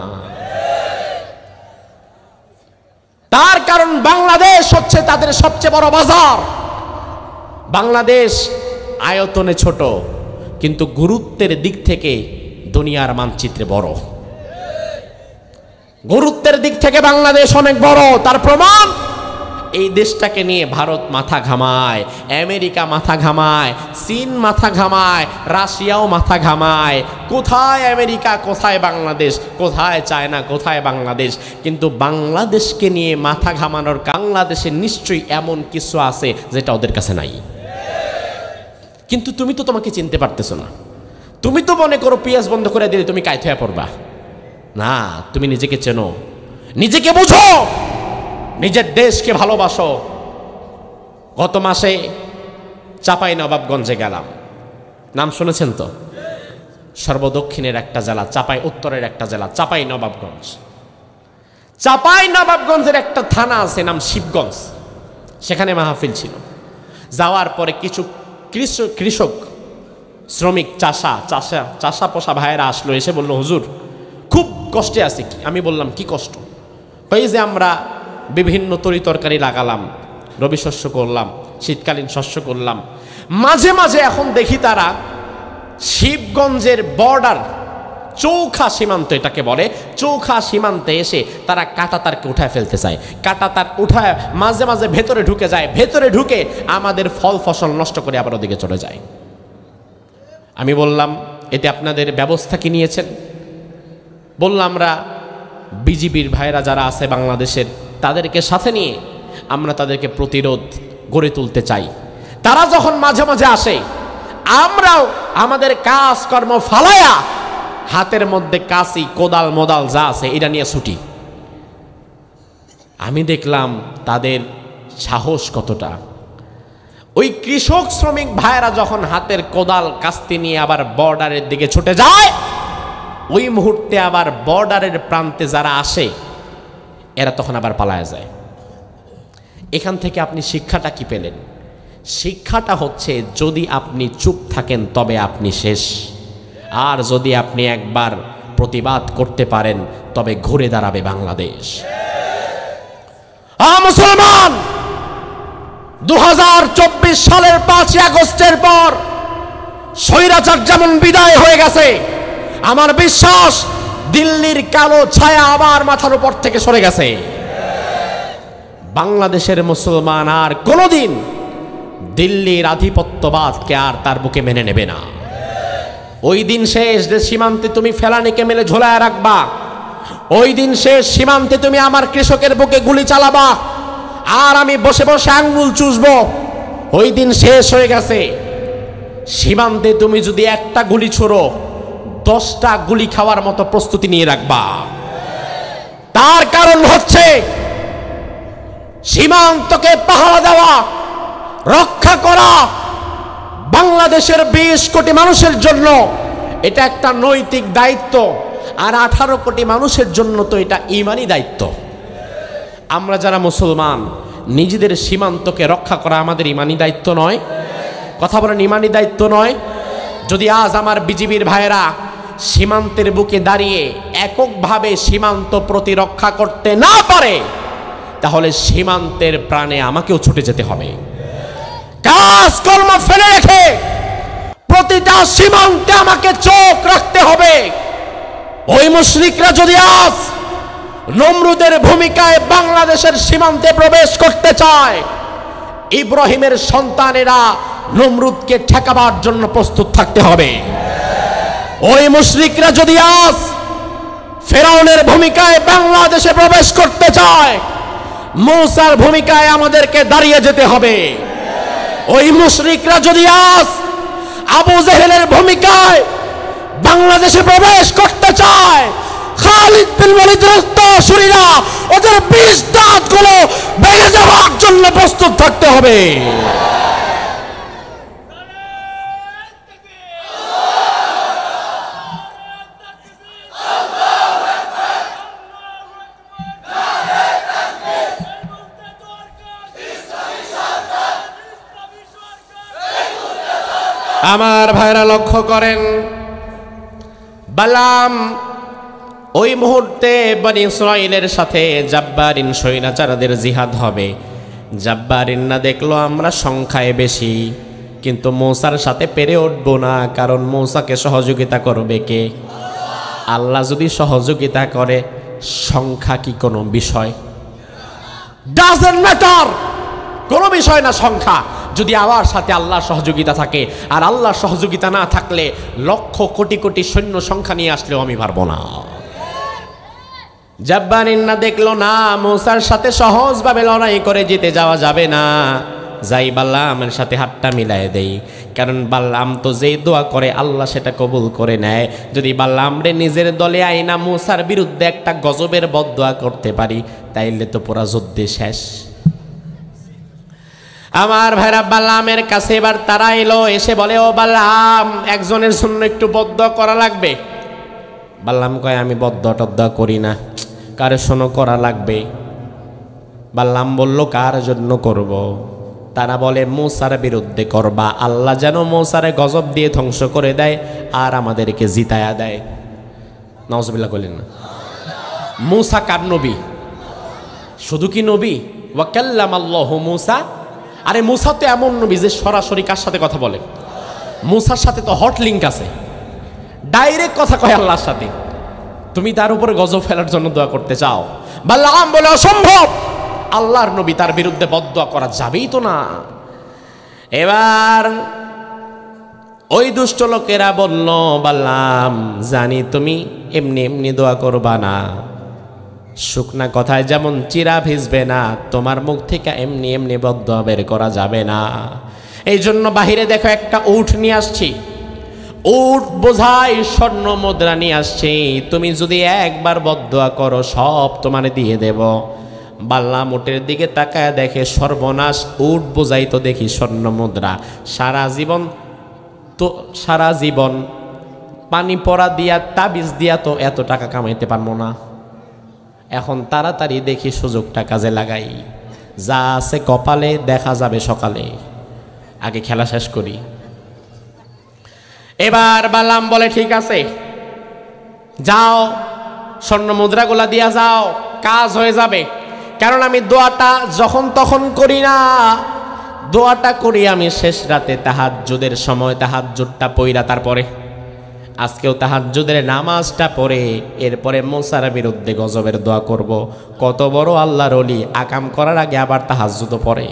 তার কারণ বাংলাদেশ হচ্ছে তাদের সবচেয়ে বড় বাজার। বাংলাদেশ আয়তনে ছোট, কিন্তু গুরুত্বের দিক থেকে দুনিয়ার মানচিত্রে বড়। গুরুত্বের দিক থেকে বাংলাদেশ অনেক বড়। তার প্রমাণ, এই দেশটাকে নিয়ে ভারত মাথা ঘামায়, আমেরিকা মাথা ঘামায়, চীন মাথা ঘামায়, রাশিয়াও মাথা ঘামায়। কোথায় আমেরিকা, কোথায় বাংলাদেশ, কোথায় চায়না, কোথায় বাংলাদেশ? কিন্তু বাংলাদেশকে নিয়ে মাথা ঘামানোর, বাংলাদেশে নিশ্চয়ই এমন কিছু আছে যেটা ওদের কাছে নাই। কিন্তু তুমি তো তোমাকে চিনতে পারতেছো না। তুমি তো মনে করো পিয়াজ বন্ধ করে দিলে তুমি কায়ত হয়ে পড়বা। না, তুমি নিজেকে চেনো, নিজেকে বুঝো, নিজের দেশকে ভালোবাসো। গত মাসে চাপাই নবাবগঞ্জে গেলাম, নাম শুনেছেন তো? সর্বদক্ষিণের একটা জেলা, চাপাই উত্তরের একটা জেলা চাপাই নবাবগঞ্জ। চাপাই নবাবগঞ্জের একটা থানা আছে নাম শিবগঞ্জ, সেখানে মাহফিল ছিল। যাওয়ার পরে কিছু কৃষক শ্রমিক চাষা পোষা ভাইয়েরা আসলো, এসে বলল, হুজুর খুব কষ্টে আছি। আমি বললাম কি কষ্ট? এই যে আমরা বিভিন্ন তরি তরকারি লাগালাম, রবি শস্য করলাম, শীতকালীন শস্য করলাম, মাঝে মাঝে এখন দেখি তারা শিবগঞ্জের বর্ডার, চৌখা সীমান্ত এটাকে বলে, চৌখা সীমান্তে এসে তারা কাঁটাতারকে উঠায় ফেলতে চায়। কাঁটাতার উঠায় মাঝে মাঝে ভেতরে ঢুকে যায়, ভেতরে ঢুকে আমাদের ফল ফসল নষ্ট করে আবার ওদিকে চলে যায়। আমি বললাম, এতে আপনাদের ব্যবস্থা কি নিয়েছেন? বললাম, আমরা বিজিবির ভাইরা যারা আছে বাংলাদেশের, তাদেরকে সাথে নিয়ে আমরা তাদেরকে প্রতিরোধ গড়ে তুলতে চাই। তারা যখন মাঝে মাঝে আসে, আমরাও আমাদের কাজকর্ম ফালায়া হাতের মধ্যে কাঁচি কোদাল মোদাল যা আছে এটা নিয়ে ছুটি। আমি দেখলাম তাদের সাহস কতটা। ওই কৃষক শ্রমিক ভাইয়েরা যখন হাতের কোদাল কাস্তি নিয়ে আবার বর্ডারের দিকে ছুটে যায়, ওই মুহূর্তে আবার বর্ডারের প্রান্তে যারা আসে এরা তখন আবার পালায় যায়। এখান থেকে আপনি শিক্ষাটা কি পেলেন? শিক্ষাটা হচ্ছে, যদি আপনি চুপ থাকেন তবে আপনি শেষ, আর যদি আপনি একবার প্রতিবাদ করতে পারেন তবে ঘুরে দাঁড়াবে বাংলাদেশ। মুসলমান, 2024 সালের 5ই আগস্টের পর স্বৈরাচার যেমন বিদায় হয়ে গেছে, আমার বিশ্বাস দিল্লির কালো ছায়া আবার মাথার উপর থেকে সরে গেছে। বাংলাদেশের মুসলমান আর কোনোদিন দিল্লির আধিপত্যবাদকে আর তার বুকে মেনে নেবে না। ওই দিন শেষ যে সীমান্তে তুমি ফেলানিকে মেলে ঝোলায় রাখবা, ওই দিন শেষ সীমান্তে তুমি আমার কৃষকের বুকে গুলি চালাবা আর আমি বসে বসে আঙ্গুল চুষবো, ওই দিন শেষ হয়ে গেছে। সীমান্তে তুমি যদি একটা গুলি ছোড়ো, 10টা গুলি খাওয়ার মতো প্রস্তুতি নিয়ে রাখবা। তার কারণ হচ্ছে সীমান্তকে পাহারা দেওয়া, রক্ষা করা বাংলাদেশের 20 কোটি মানুষের জন্য এটা একটা নৈতিক দায়িত্ব, আর 18 কোটি মানুষের জন্য তো এটা ঈমানি দায়িত্ব। আমরা যারা মুসলমান, নিজেদের সীমান্তকে রক্ষা করা আমাদের ঈমানি দায়িত্ব নয়? কথা বলেন, ঈমানি দায়িত্ব নয়? যদি আজ আমার বিজিবির ভাইয়েরা সীমান্তের বুকে দাঁড়িয়ে এককভাবে সীমান্ত প্রতিরক্ষা করতে না পারে, তাহলে সীমান্তের প্রাণে আমাকেও ছুটে যেতে হবে। কাজকর্ম ফেলে রেখে প্রতিটা সীমান্তে আমাকে চোখ রাখতে হবে। ওই মুশরিকরা যদি আজ নমরুদের ভূমিকায় বাংলাদেশের সীমান্তে প্রবেশ করতে চায়, ইব্রাহিমের সন্তানেরা নমরুদকে ঠেকাবার জন্য প্রস্তুত থাকতে হবে। ওই মুশরিকরা যদি আজ ফেরাউনের ভূমিকায় বাংলাদেশে প্রবেশ করতে চায়, মূসার ভূমিকায় আমাদেরকে দাঁড়িয়ে যেতে হবে। ওই মুশরিকরা যদি আজ আবু জেহেলের ভূমিকায় বাংলাদেশে প্রবেশ করতে চায়, খালিদ বিন ওয়ালিদের উত্তরসূরিরা ওদের 20 দাঁতগুলো ভেঙে যাওয়ার জন্য প্রস্তুত থাকতে হবে। আমার ভাইরা লক্ষ্য করেন, বালাম ওই মুহূর্তে বনি ইসরাইলের সাথে জাব্বারিন স্বৈরাচারদের জিহাদ হবে। জাব্বারিনরা দেখলো আমরা সংখ্যায় বেশি, কিন্তু মূসার সাথে পেরে উঠবো না, কারণ মূসাকে সহযোগিতা করবে কে? আল্লাহ যদি সহযোগিতা করে, সংখ্যা কি কোনো বিষয়? ডাজন্ট ম্যাটার, কোনো বিষয় না সংখ্যা, যদি আমার সাথে আল্লাহর সহযোগিতা থাকে। আর আল্লাহর সহযোগিতা না থাকলে লক্ষ কোটি কোটি সৈন্য সংখ্যা নিয়ে আসলেও আমি পারবো না। জাব্বারিনরা দেখলো না, মূসার সাথে সহজভাবে লড়াই করে জিতে যাওয়া যাবে না। যাই বাল্লামের সাথে হাতটা মিলাই দেই, কারণ বাল্লাম তো যেই দোয়া করে আল্লাহ সেটা কবুল করে নেয়। যদি বাল্লাম রে নিজের দলে আইনা মুসার বিরুদ্ধে একটা গজবের বদদোয়া করতে পারি, তাইলে তো পুরা যুদ্ধে শেষ। আমার ভাইরা বাল্লামের কাছে এবার তারা এলো, এসে বলে, ও বাল্লাম, একজনের জন্য একটু বদদোয়া করা লাগবে। বাল্লাম কয়, আমি বদদোয়া টদদোয়া করি না, কারে শোনো করা লাগবে। বাল্লাম বলল, কার জন্য করব? তারা বলে, মুসার বিরুদ্ধে করবা, আল্লাহ যেন মুসারে গজব দিয়ে ধ্বংস করে দেয় আর আমাদেরকে জিতায়া দেয়। নাউজুবিল্লাহ বলেন না। মুসা কার নবী? শুধু কি নবী? ওয়া কাল্লামাল্লাহু মুসা। আরে মুসা তো এমন নবী যে সরাসরি কার সাথে কথা বলে? মুসার সাথে তো হট লিঙ্ক আছে, ডাইরেক্ট কথা কয় আল্লাহর সাথে। তুমি তার উপরে গজব ফেলার জন্য দোয়া করতে চাও? বাল্লাম বলে, অসম্ভব, আল্লাহর নবী, তার বিরুদ্ধে বদদোয়া করা যাবেই তো না। এবার ওই দুষ্ট লোকেরা বলল, বাল্লাম, জানি তুমি এমনি এমনি দোয়া করবা না, শুকনা কথায় যেমন চিরা ভিজবে না, তোমার মুখ থেকে এমনি এমনি বদদোয়া বের করা যাবে না। এই জন্য বাহিরে দেখো একটা উট নিয়ে আসছি, উট বোঝাই স্বর্ণ মুদ্রা নিয়ে আসছি, তুমি যদি একবার বদদোয়া করো সব তোমার দিয়ে দেব। বাল্লাম উটের দিকে তাকায় দেখে, সর্বনাশ, উট বোঝাই তো দেখি স্বর্ণ মুদ্রা, সারা জীবন পানি পড়া দিয়া তাবিজ দিয়া তো এত টাকা কামাইতে পারবো না। এখন তাড়াতাড়ি দেখি সুযোগটা কাজে লাগাই, যা আছে কপালে দেখা যাবে সকালে, আগে খেলা শেষ করি। এবার বাল্লাম বলে, ঠিক আছে, যাও, স্বর্ণ মুদ্রাগুলা দিয়া যাও, কাজ হয়ে যাবে। কারণ আমি দোয়াটা যখন তখন করি না, দোয়াটা করি আমি শেষ রাতে তাহাজ্জুদের সময়, তাহাজ্জুদটা পইরা তারপরে। আজকেও তাহাজ্জুদের নামাজটা পড়ে এরপরে মুসার বিরুদ্ধে গজবের দোয়া করব। কত বড় আল্লাহর ওলি, আকাম করার আগে আবার তাহাজ্জুদও পড়ে।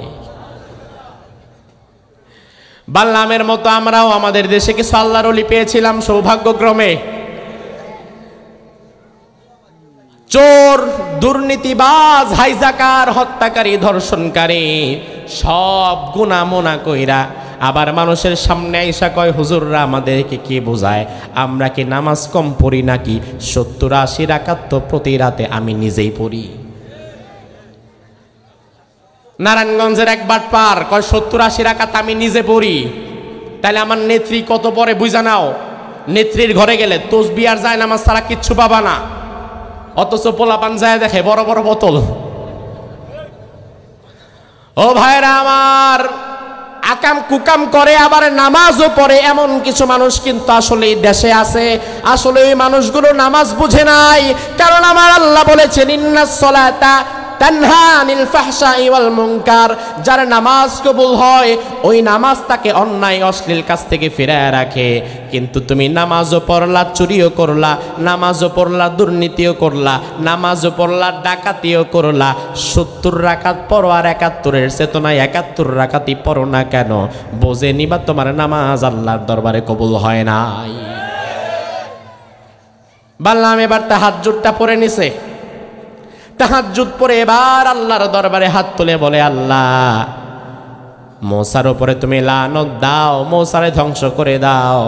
বাল্লামের মতো আমরাও আমাদের দেশে কিছু আল্লাহর ওলি পেয়েছিলাম সৌভাগ্যক্রমে। চোর, দুর্নীতিবাজ, হাইজাকার, হত্যাকারী, ধর্ষণকারী সব গুনাহ মোনা কইরা আবার মানুষের সামনে আইসা কয়, হুজুররা আমাদেরকে কি বোঝায়, আমরা কি নামাজ কম পড়ি নাকি? 70-80 রাকাত তো প্রতি রাতে আমি নিজেই পড়ি। নারায়ণগঞ্জের এক বাটপার কয় 70-80 রাকাত আমি নিজে পড়ি। তাহলে আমার নেত্রী কত পরে বুঝা নাও। নেত্রীর ঘরে গেলে তসবিহ আর যায় নামাজ ছাড়া কিচ্ছু পাবা না, অথচ পোলাপান যায় দেখে বড় বড় বোতল। ও ভাইরা আমার, আকাম কুকাম করে আবার নামাজও পড়ে এমন কিছু মানুষ কিন্তু আসলে দেশে আছে। আসলে ওই মানুষগুলো নামাজ বুঝে নাই, কারণ আমার আল্লাহ বলেছেন, ইন্নাস সালাতা তানহা আনিল ফাহশাই ওয়াল মুনকার। যার নামাজ কবুল হয় ওই নামাজ তাকে অন্যায় অশ্লীল কাজ থেকে ফিরায় রাখে। কিন্তু তুমি নামাজও পড়লা, চুরিও করলা, নামাজও পড়লা, দুর্নীতিও করলা, নামাজও পড়লা, ডাকাতিও করলা, 70 রাকাত পড়ো আর 71-এর চেতনায় 71 রাকাতই পড়ো না কেন? বোঝে নিবা তোমার নামাজ আল্লাহর দরবারে কবুল হয় নাই। বললাম এবার তাহাজ্জুদটা পড়ে নিছে। তাহাজ্জুদ পড়ে এবার আল্লাহর দরবারে হাত তুলে বলে, আল্লাহ, মুসার উপরে তুমি লানত দাও, মুসারে ধ্বংস করে দাও,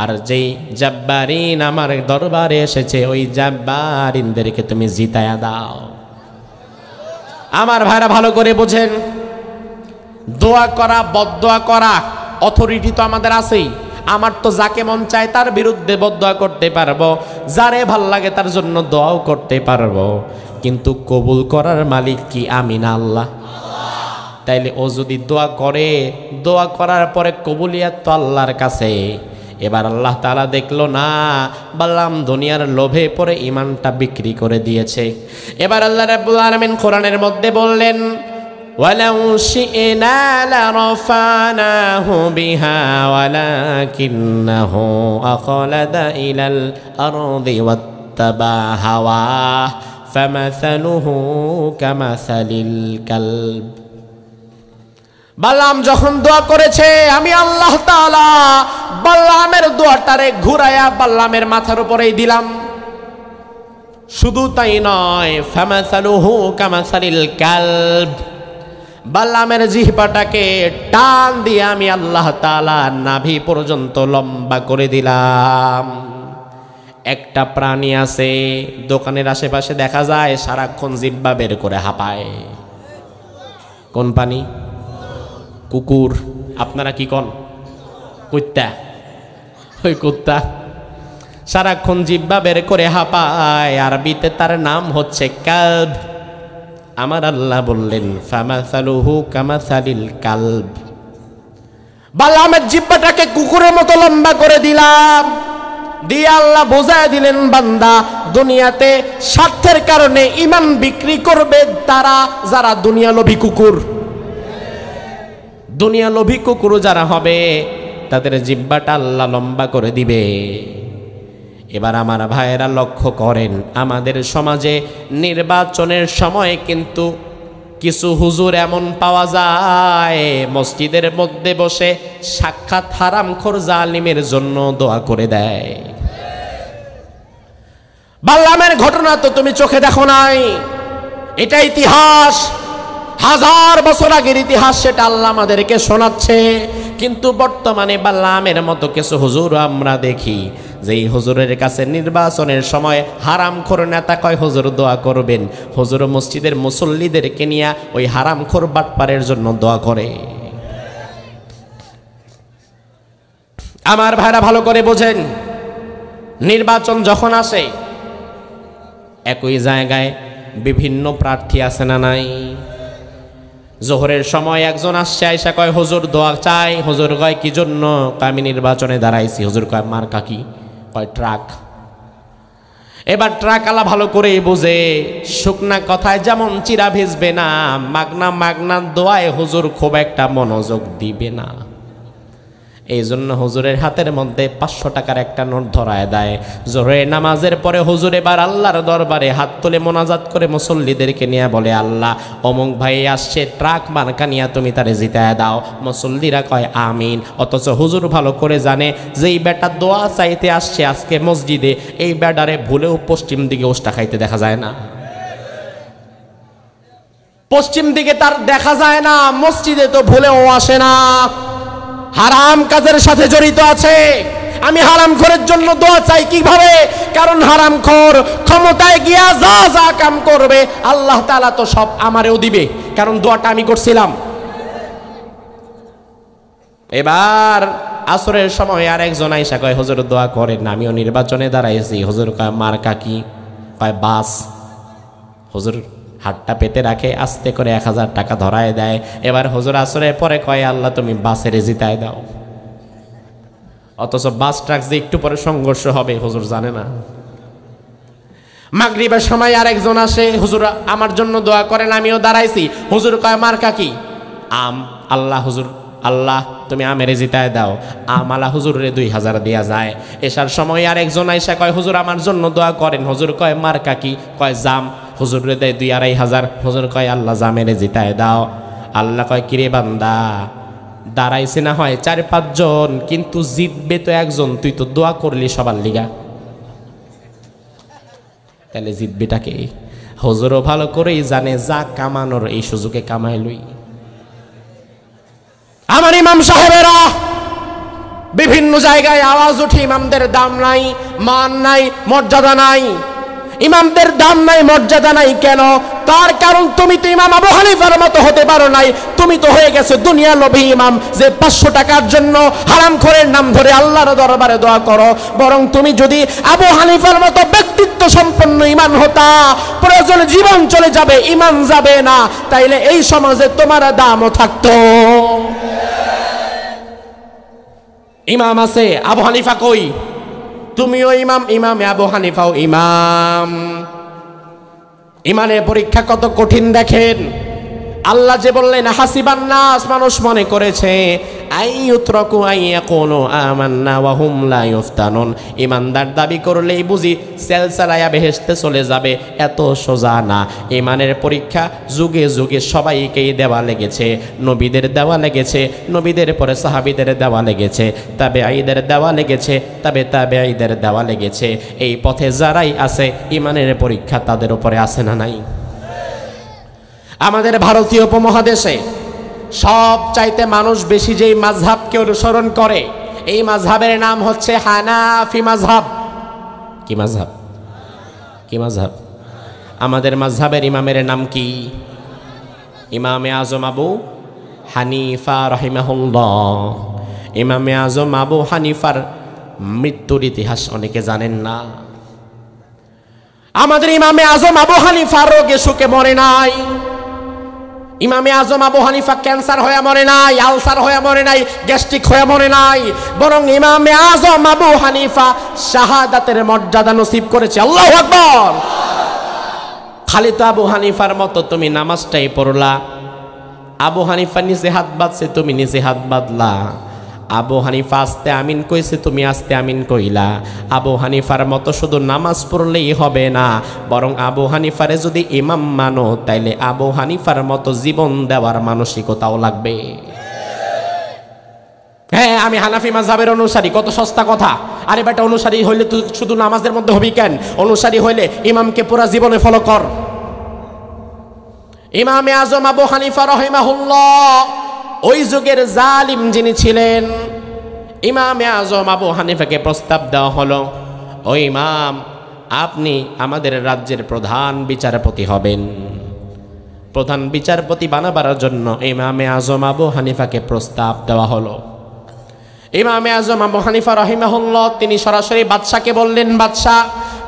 আর যেই জাব্বারিন আমার দরবারে এসেছে ওই জাব্বারিনদেরকে তুমি জিতায়া দাও। আমার ভাইরা ভালো করে বোঝেন, দোয়া করা, বদদোয়া করা অথরিটি তো আমাদের আছেই। আমার তো যাকে মন চায় তার বিরুদ্ধে বদদোয়া করতে পারবো, যারে ভাল লাগে তার জন্য দোয়াও করতে পারবো, কিন্তু কবুল করার মালিক কি আমি না আল্লাহ? তাইলে ও যদি দোয়া করে, দোয়া করার পরে কবুলিয়াত তো আল্লাহর কাছে। এবার আল্লাহ তাআলা দেখলো না, বললাম দুনিয়ার লোভে পরে ইমানটা বিক্রি করে দিয়েছে। এবার আল্লাহ রাব্বুল আলামিন কোরআনের মধ্যে বললেন, ওয়ালাউ শি'না লারাফানাহু বিহা ওয়ালাকিন্নাহু আখলাদা ইলাল আরদি ওয়াত্তাবা হাওয়া ফামাসালুহু কামাসালিল কালব। বালাম যখন দোয়া করেছে, আমি আল্লাহ তাআলা বালামের দোয়াটারে ঘুরায়া বালামের মাথার উপরেই দিলাম। শুধু তাই নয়, ফামাসালুহু কামাসালিল কালব, বালামের জিহ্বাটাকে টান দিয়ে আমি আল্লাহ তাআলা নাভি পর্যন্ত লম্বা করে দিলাম। একটা প্রাণী আছে দোকানের আশেপাশে দেখা যায় সারাক্ষণ জিহ্বা বের করে হাঁপায়। কোন প্রাণী? কুকুর। আপনারা কি কোন? কুত্তা। ওই কুত্তা সারাক্ষণ জিহ্বা বের করে হাঁপায়, আরবিতে তার নাম হচ্ছে কালব। আমার আল্লাহ বললেন ফামাসালুহু কামাসালিল কালব। বালামের জিহ্বাটাকে কুকুরের মতো লম্বা করে দিলাম, দিয়ে আল্লাহ বোঝায় দিলেন বান্দা দুনিয়াতে স্বার্থের কারণে ঈমান বিক্রি করবে তারা, যারা দুনিয়া লোভী কুকুর। দুনিয়া লোভী কুকুর যারা হবে তাদের জিহ্বাটা আল্লাহ লম্বা করে দিবে। এবার আমার ভাইয়েরা লক্ষ্য করেন, আমাদের সমাজে নির্বাচনের সময় কিন্তু কিছু হুজুর এমন পাওয়া যায় মসজিদের মধ্যে বসে সাক্ষাৎ হারামখোর জালিমের জন্য দোয়া করে দেয়। বাল্লামের ঘটনা তো তুমি চোখে দেখো নাই, এটা ইতিহাস, হাজার বছর আগের ইতিহাস, সেটা আল্লাহ আমাদেরকে শোনাচ্ছে। কিন্তু বর্তমানে বাল্লামের মতো কিছু হুজুর আমরা দেখি, যেই হুজুরের কাছে নির্বাচনের সময় হারামখোর নেতা কয় হুজুর দোয়া করবেন, হুজুর মসজিদের মুসল্লিদেরকে নিয়ে ওই হারামখোর বাটপারের জন্য দোয়া করে। আমার ভাইরা ভালো করে বোঝেন, নির্বাচন যখন আসে একই জায়গায় বিভিন্ন প্রার্থী আছে না নাই? জোহরের সময় একজন আসছে, আয়সা কয় হুজুর দোয়া চাই। হুজুর কয় কি জন্য? আমি নির্বাচনে দাঁড়াইছি। হুজুর কয় মার্কা কি? কয় ট্রাক। এবার ট্রাক আলা ভালো করেই বোঝে, শুকনা কথায় যেমন চিরা ভিজবে না, মাগনা মাগনা দোয়ায় হুজুর খুব একটা মনোযোগ দিবে না। এই জন্য হুজুরের হাতের মধ্যে 500 টাকার একটা নোট ধরায় দেয়। জোহরের নামাজের পরে হুজুর এবার আল্লাহর দরবারে হাত তুলে মোনাজাত করে মুসল্লিদেরকে নিয়ে বলে, আল্লাহ অমুক ভাই আসছে, ট্রাক মার্কা নিয়ে তুমি তারে জিতায় দাও। মুসল্লিরা কয় আমিন। অথচ হুজুর ভালো করে জানে যে এই বেটা দোয়া চাইতে আসছে আজকে মসজিদে, এই বেটারে ভুলেও পশ্চিম দিকে ওষ্টা খাইতে দেখা যায় না। পশ্চিম দিকে তার দেখা যায় না, মসজিদে তো ভুলেও আসে না, হারাম কাজের সাথে জড়িত আছে। আমি হারামখোরের জন্য দোয়া চাই কিভাবে? কারণ হারামখোর ক্ষমতায় গিয়া যা যা কাম করবে আল্লাহ তাআলা তো সব আমারেও দিবে, কারণ দোয়াটা আমি করছিলাম। এবার আসরের সময় আর একজন আইসা কয় হুজুর দোয়া করেন, আমিও নির্বাচনে দাঁড়াইছি। হুজুর কয় মার্কা কি? কয় বাস। হুজুর হাতটা পেতে রাখে, আস্তে করে 1000 টাকা ধরায় দেয়। এবার হুজুর আসরের পরে কয় আল্লাহ তুমি বাসের জিতায় দাও। অথচ বাস ট্রাক যে একটু পরে সংঘর্ষ হবে হুজুর জানে না। মাগরিবের সময় আরেকজন আসে, হুজুর আমার জন্য দোয়া করেন, আমিও দাঁড়াইছি। হুজুর কয় মার্কা কি? আম। আল্লাহ হুজুর আল্লাহ তুমি আমেরে জিতায় দাও। আমালা হুজুরে 2000 দেয়া যায়। এসার সময় আরেকজন আইসা কয় হুজুর আমার জন্য দোয়া করেন। হুজুর কয় মার্কা কি? কয় জাম। হুজুরে দেয় 2-2500। হুজুর কয় আল্লাহ জামেরে জিতায় দাও। আল্লাহ কয় কিরে বান্দা, দাঁড়াইছে না হয় 4-5 জন, কিন্তু জিতবে তো একজন, তুই তো দোয়া করলি সবার লিগা, তাহলে জিতবেটাকে? হুজুরও ভালো করেই জানে যা কামানোর এই সুযোগে কামাই লই। আমার ইমাম সাহেবেরা বিভিন্ন জায়গায় আওয়াজ উঠে, ইমামদের দাম নাই, মান নাই, মর্যাদা নাই। ইমামদের দাম নাই, মর্যাদা নাই কেন? তার কারণ তুমি তো ইমাম আবু হানিফার মতো হতে পারো নাই। তুমি তো হয়ে গেছে দুনিয়া লোভী ইমাম, যে 500 টাকার জন্য হারামখোরের নাম ধরে আল্লাহর দরবারে দোয়া করো। বরং তুমি যদি আবু হানিফার মতো ব্যক্তিত্ব সম্পন্ন ইমাম হতা, প্রয়োজনে জীবন চলে যাবে, ইমান যাবে না, তাইলে এই সমাজে তোমার দামও থাকতো। ইমাম আছে, আবু হানিফা কই? তুমিও ইমাম, ইমামে আবু হানিফাও ইমাম। ইমানের পরীক্ষা কত কঠিন দেখেন। আল্লাহ যে বললেন হাসিবান নাস, মানুষ মনে করেছে আইয়ুতরাকু আইয়াকুনু আমান্না ওয়া হুম লা ইফতানুন, ইমানদার দাবি করলেই বুঝি সেলসালায়া বেহেশতে চলে যাবে, এত সোজা না। ইমানের পরীক্ষা যুগে যুগে সবাইকেই দেওয়া লেগেছে। নবীদের দেওয়া লেগেছে, নবীদের পরে সাহাবীদের দেওয়া লেগেছে, তাবেঈদের দেওয়া লেগেছে, তাবেঈদের দেওয়া লেগেছে। এই পথে যারাই আছে ইমানের পরীক্ষা তাদের উপরে আছে না নাই? আমাদের ভারতীয় উপমহাদেশে সব চাইতে মানুষ বেশি যেই মাযহাবকে অনুসরণ করে এই মাযহাবের নাম হচ্ছে হানাফি মাযহাব। কি মাযহাব? কি মাযহাব? আমাদের মাযহাবের ইমামের নাম কি? ইমামে আজম আবু হানিফা রাহিমাহুল্লাহ। ইমামে আজম আবু হানিফার মৃত্যুর ইতিহাস অনেকে জানেন না। আমাদের ইমামে আজম আবু হানিফা রোগে সুখে মরে নাই। ইমামে আজম আবু হানিফা ক্যান্সার হয়ে মরে নাই, আলসার হয়ে মরে নাই, গ্যাস্ট্রিক হয়ে মরে নাই, বরং ইমামে আজম আবু হানিফা শাহাদাতের মর্যাদা নসিব করেছে। আল্লাহু আকবার। খালি তো আবু হানিফার মতো তুমি নামাজটাই পড়লা, আবু হানিফা নিচে হাত বাঁধছে তুমি নিচে হাত বাঁধলা, আবু হানিফা আস্তে আমিন কইছে তুমি আস্তে আমিন কইলা। আবু হানিফার মতো শুধু নামাজ পড়লেই হবে না, বরং আবু হানিফারে যদি ইমাম মানো তাইলে আবু হানিফার মতো জীবন দেওয়ার মানসিকতাও লাগবে। হ্যাঁ, আমি হানাফি মাযহাবের অনুসারী, কত সস্তা কথা। আরে বেটা, অনুসারী হইলে তুই শুধু নামাজের মধ্যে হবি কেন? অনুসারী হইলে ইমামকে পুরা জীবনে ফলো কর। ইমামে আজম আবু হানিফা রাহিমাহুল্লাহ ওই যুগের জালিম যিনি ছিলেন, ইমামে আজম আবু হানিফাকে প্রস্তাব দেওয়া হলো, ও ইমাম, আপনি আমাদের রাজ্যের প্রধান বিচারপতি হবেন। প্রধান বিচারপতি বানাবার জন্য ইমামে আজম আবু হানিফাকে প্রস্তাব দেওয়া হলো। ইমামে আজম আবু হানিফা রাহিমাহুল্লাহ তিনি সরাসরি বাদশাকে বললেন, বাদশাহ,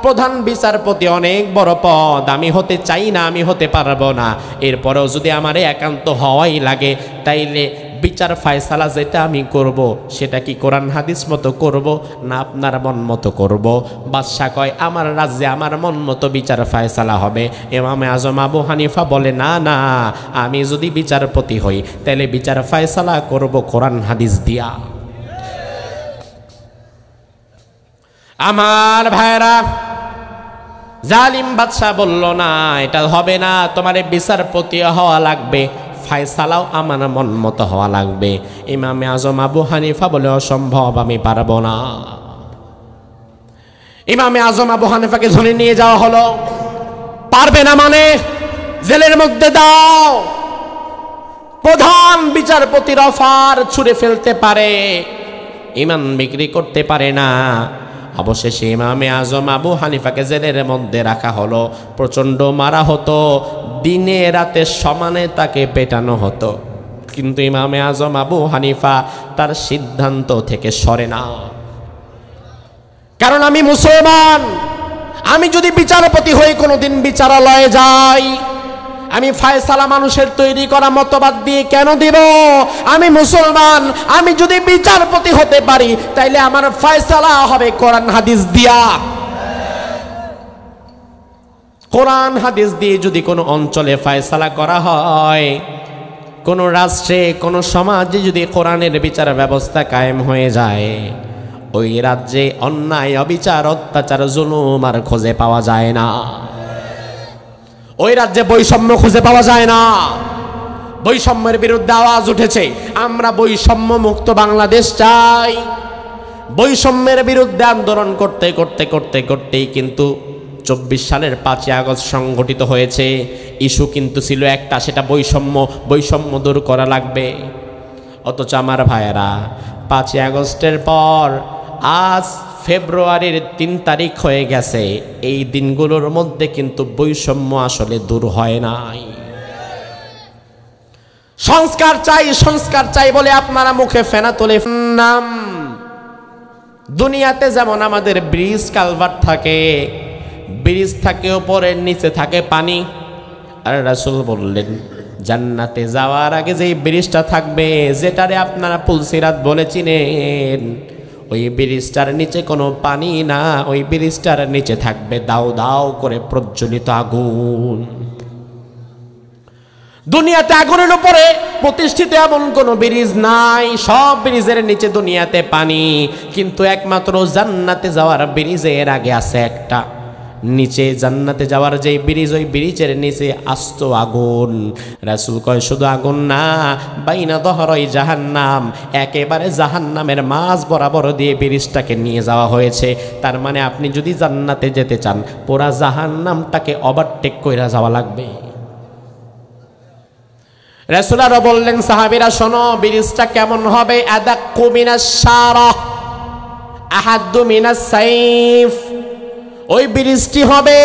প্রধান বিচারপতি অনেক বড় পদ, আমি হতে চাই না, আমি হতে পারবো না। এরপরেও যদি আমার একান্ত হওয়াই লাগে তাইলে বিচার ফায়সালা যেটা আমি করব সেটা কি কোরআন হাদিস মতো করব না আপনার মন মতো করব? বাদশাহ কয়, আমার রাজ্যে আমার মন মতো বিচার ফায়সালা হবে। ইমামে আজম আবু হানিফা বলে, না না, আমি যদি বিচারপতি হই তাহলে বিচার ফায়সালা করব কোরআন হাদিস দিয়া। আমার ভাইরা, জালিম বাদশাহ বলল, না, এটা হবে না, তোমার বিচারপতি হওয়া লাগবে, ফায়সালাও আমার মন মতো হওয়া লাগবে। ইমামে আজম আবু হানিফা বলে, অসম্ভব, আমি পারবো না। ইমামে আজম আবু হানিফাকে ধরে নিয়ে যাওয়া হলো। পারবে না মানে জেলের মধ্যে দাও। প্রধান বিচারপতির অফার ছুঁড়ে ফেলতে পারে, ইমান বিক্রি করতে পারে না। অবশেষে ইমামে আজম আবু হানিফাকে জেলের মধ্যে রাখা হলো। প্রচণ্ড মারা হতো, দিনে রাতে সমানে তাকে পেটানো হতো, কিন্তু ইমামে আজম আবু হানিফা তার সিদ্ধান্ত থেকে সরে না। কারণ আমি মুসলমান, আমি যদি বিচারপতি হই কোনোদিন বিচারালয়ে যাই, আমি ফায়সালা মানুষের তৈরি করা মতবাদ দিয়ে কেন দিব? আমি মুসলমান, আমি যদি বিচারপতি হতে পারি তাইলে আমার ফায়সালা হবে কোরআন হাদিস দিয়া। কোরআন হাদিস দিয়ে যদি কোনো অঞ্চলে ফায়সালা করা হয়, কোনো রাষ্ট্রে কোনো সমাজে যদি কোরআনের বিচার ব্যবস্থা কায়েম হয়ে যায়, ওই রাজ্যে অন্যায় অবিচার অত্যাচার জুলুম আর খুঁজে পাওয়া যায় না। ওই রাজ্যে বৈষম্য খুঁজে পাওয়া যায় না। বৈষম্যের বিরুদ্ধে আওয়াজ উঠেছে, আমরা বৈষম্য মুক্ত বাংলাদেশ চাই। বৈষম্যের বিরুদ্ধে আন্দোলন করতে করতে করতে করতেই কিন্তু 24 সালের 5ই আগস্ট সংগঠিত হয়েছে। ইস্যু কিন্তু ছিল একটা, সেটা বৈষম্য। বৈষম্য দূর করা লাগবে। অথচ আমার ভাইয়েরা, 5ই আগস্টের পর আজ ফেব্রুয়ারির 3 তারিখ হয়ে গেছে, এই দিনগুলোর মধ্যে কিন্তু বৈষম্য আসলে দূর হয় নাই। সংস্কার চাই, সংস্কার চাই বলে আপনারা মুখে ফেনা তোলে নাম। দুনিয়াতে যেমন আমাদের ব্রিজ কালভার্ট থাকে, ব্রিজ থাকে উপরে, নিচে থাকে পানি। আর রাসূল বললেন, জান্নাতে যাওয়ার আগে যেই ব্রিজটা থাকবে, যেটারে আপনারা পুলসিরাত বলে চিনেন, ওই ব্রিজটার নিচে কোনো পানি না, ওই ব্রিজটার নিচে থাকবে দাও দাও করে প্রজ্বলিত আগুন। দুনিয়াতে আগুনের উপরে প্রতিষ্ঠিত এমন কোনো ব্রিজ নাই, সব ব্রিজের নিচে দুনিয়াতে পানি, কিন্তু একমাত্র জান্নাতে যাওয়ার ব্রিজের আগে আছে একটা নিচে। জান্নাতে যাওয়ার যে ব্রিজ, ওই ব্রিজের নিচে আস্ত আগুন। রাসূল কয়, শুধু আগুন না, বাইনা দহরই জাহান্নাম, একেবারে জাহান্নামের মাঝ বরাবর দিয়ে ব্রিজটাকে নিয়ে যাওয়া হয়েছে। তার মানে আপনি যদি জান্নাতে যেতে চান, পুরা জাহান্নামটাকে ওভারটেক কইরা যাওয়া লাগবে। রাসূল আরো বললেন, সাহাবীরা শোনো, ব্রিজটা কেমন হবে? আদাক্কু মিনাশ শারা আহাদ্দু মিনাস সাইফ। ওই ব্রিজটি হবে,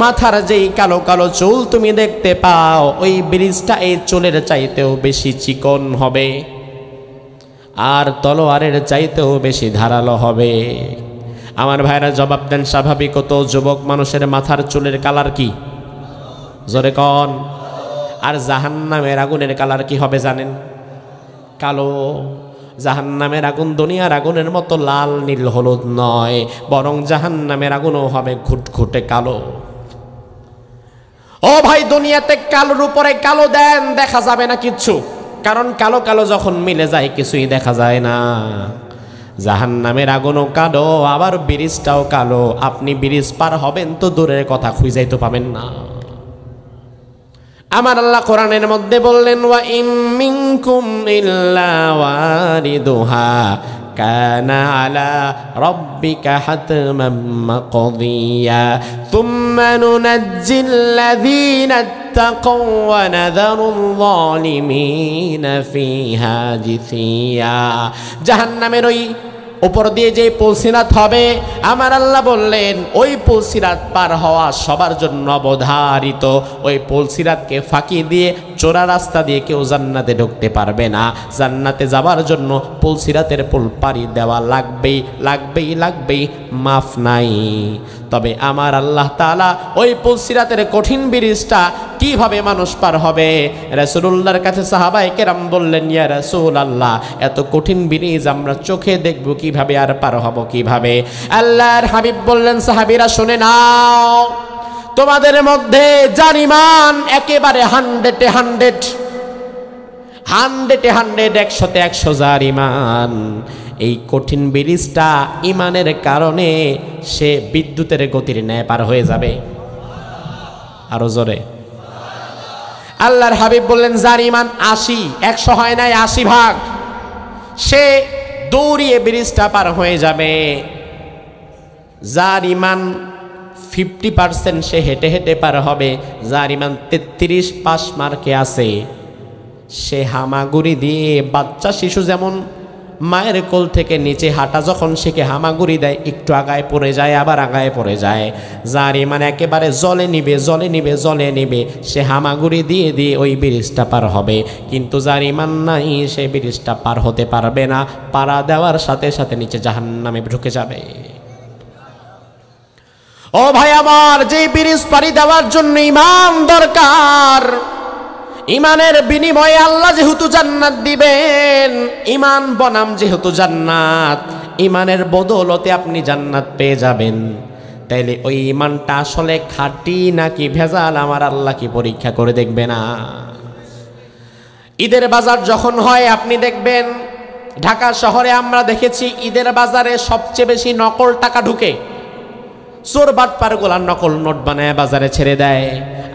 মাথার যেই কালো কালো চুল তুমি দেখতে পাও, ওই ব্রিজটা এই চুলের চাইতেও বেশি চিকন হবে, আর তলোয়ারের চাইতেও বেশি ধারালো হবে। আমার ভাইরা জবাব দেন, স্বাভাবিকত যুবক মানুষের মাথার চুলের কালার কি? জোরে কন। আর জাহান্নামের আগুনের কালার কি হবে জানেন? কালো। জাহান্নামের আগুন দুনিয়ার আগুনের মতো লাল নীল হলুদ নয়, বরং জাহান্নামের আগুনও হবে ঘুটঘুটে কালো। ও ভাই, দুনিয়াতে কালোর উপরে কালো দেন, দেখা যাবে না কিচ্ছু, কারণ কালো কালো যখন মিলে যায় কিছুই দেখা যায় না। জাহান্নামের আগুনও কালো, আবার ব্রিজটাও কালো। আপনি ব্রিজ পার হবেন তো দূরের কথা, খুঁজেই তো পাবেন না। আমার আল্লাহ কোরআনের মধ্যে বললেন, ওয়া ইম মিনকুম ইল্লা ওয়ারিদুহা কানা আলা রাব্বিকা হাতমান মাকদিয়া সুম্মা নুনাজ্জিল্লাযীনা ইত্তাকাও ওয়া নাযারুল যালিমিনা ফিহা জিসিয়া। জাহান্নামের ওই উপর দিয়ে যে পুলসিরাত হবে, আমার আল্লাহ বললেন ওই পুলসিরাত পার হওয়া সবার জন্য অবধারিত। ওই পুলসিরাতকে ফাঁকি দিয়ে চোরা রাস্তা দিয়ে কেউ জান্নাতে ঢুকতে পারবে না। জান্নাতে যাবার জন্য পুলসিরাতের পুল পাড়ি দেওয়া লাগবেই লাগবেই লাগবেই, মাফ নাই। তবে আমার আল্লাহ তাআলা ওই পুলসিরাতের কঠিন ব্রিজটা কিভাবে মানুষ পার হবে? রাসূলুল্লাহর কাছে সাহাবায়ে কেরাম বললেন, ইয়া রাসূলুল্লাহ, এত কঠিন ব্রিজ আমরা চোখে দেখব কিভাবে, আর পার হব কিভাবে? আল্লাহর হাবিব বললেন, সাহাবীরা শুনে নাও, তোমাদের মধ্যে যার ঈমান একেবারে 100 100 100 যার ঈমান, এই কঠিন ব্রিজটা ঈমানের কারণে সে বিদ্যুতের গতির ন্যায় পার হয়ে যাবে। আরো জোরে। আল্লাহর হাবিব বললেন, যার ঈমান 80, 100 হয় নাই, 80 ভাগ, সে দৌড়িয়ে ব্রিজটা পার হয়ে যাবে। যার ঈমান 50% সে হেঁটে হেঁটে পার হবে। যার ঈমান 33 পাস মার্কে আছে, সে হামাগুড়ি দিয়ে, বাচ্চা শিশু যেমন মায়ের কোল থেকে নিচে হাঁটা যখন শিখে হামাগুড়ি দেয়, একটু আগায় পড়ে যায়, আবার আগায় পড়ে যায়। যার ঈমান একেবারে জলে নিবে জলে নিবে জলে নিবে, সে হামাগুড়ি দিয়ে দিয়ে ওই ব্রিজটা পার হবে। কিন্তু যার ঈমান নাই, সে ব্রিজটা পার হতে পারবে না, পাড়া দেওয়ার সাথে সাথে নিচে জাহান্নামে ঢুকে যাবে। ও ভাই আমার, যে ব্রিজ পাড়ি দেওয়ার জন্য ঈমান দরকার, ঈমানের বিনিময়ে আল্লাহ যেহেতু জান্নাত দিবেন, ঈমান বনাম যেহেতু জান্নাত, ঈমানের বদৌলতে আপনি জান্নাত পেয়ে যাবেন, তাইলে ওই ঈমানটা আসলে খাঁটি নাকি ভেজাল আমার আল্লাহ কি পরীক্ষা করে দেখবে না? ঈদের বাজার যখন হয় আপনি দেখবেন, ঢাকা শহরে আমরা দেখেছি ঈদের বাজারে সবচেয়ে বেশি নকল টাকা ঢুকে। চোর বাটপারগুলা নকল নোট বানায় বাজারে ছেড়ে দেয়।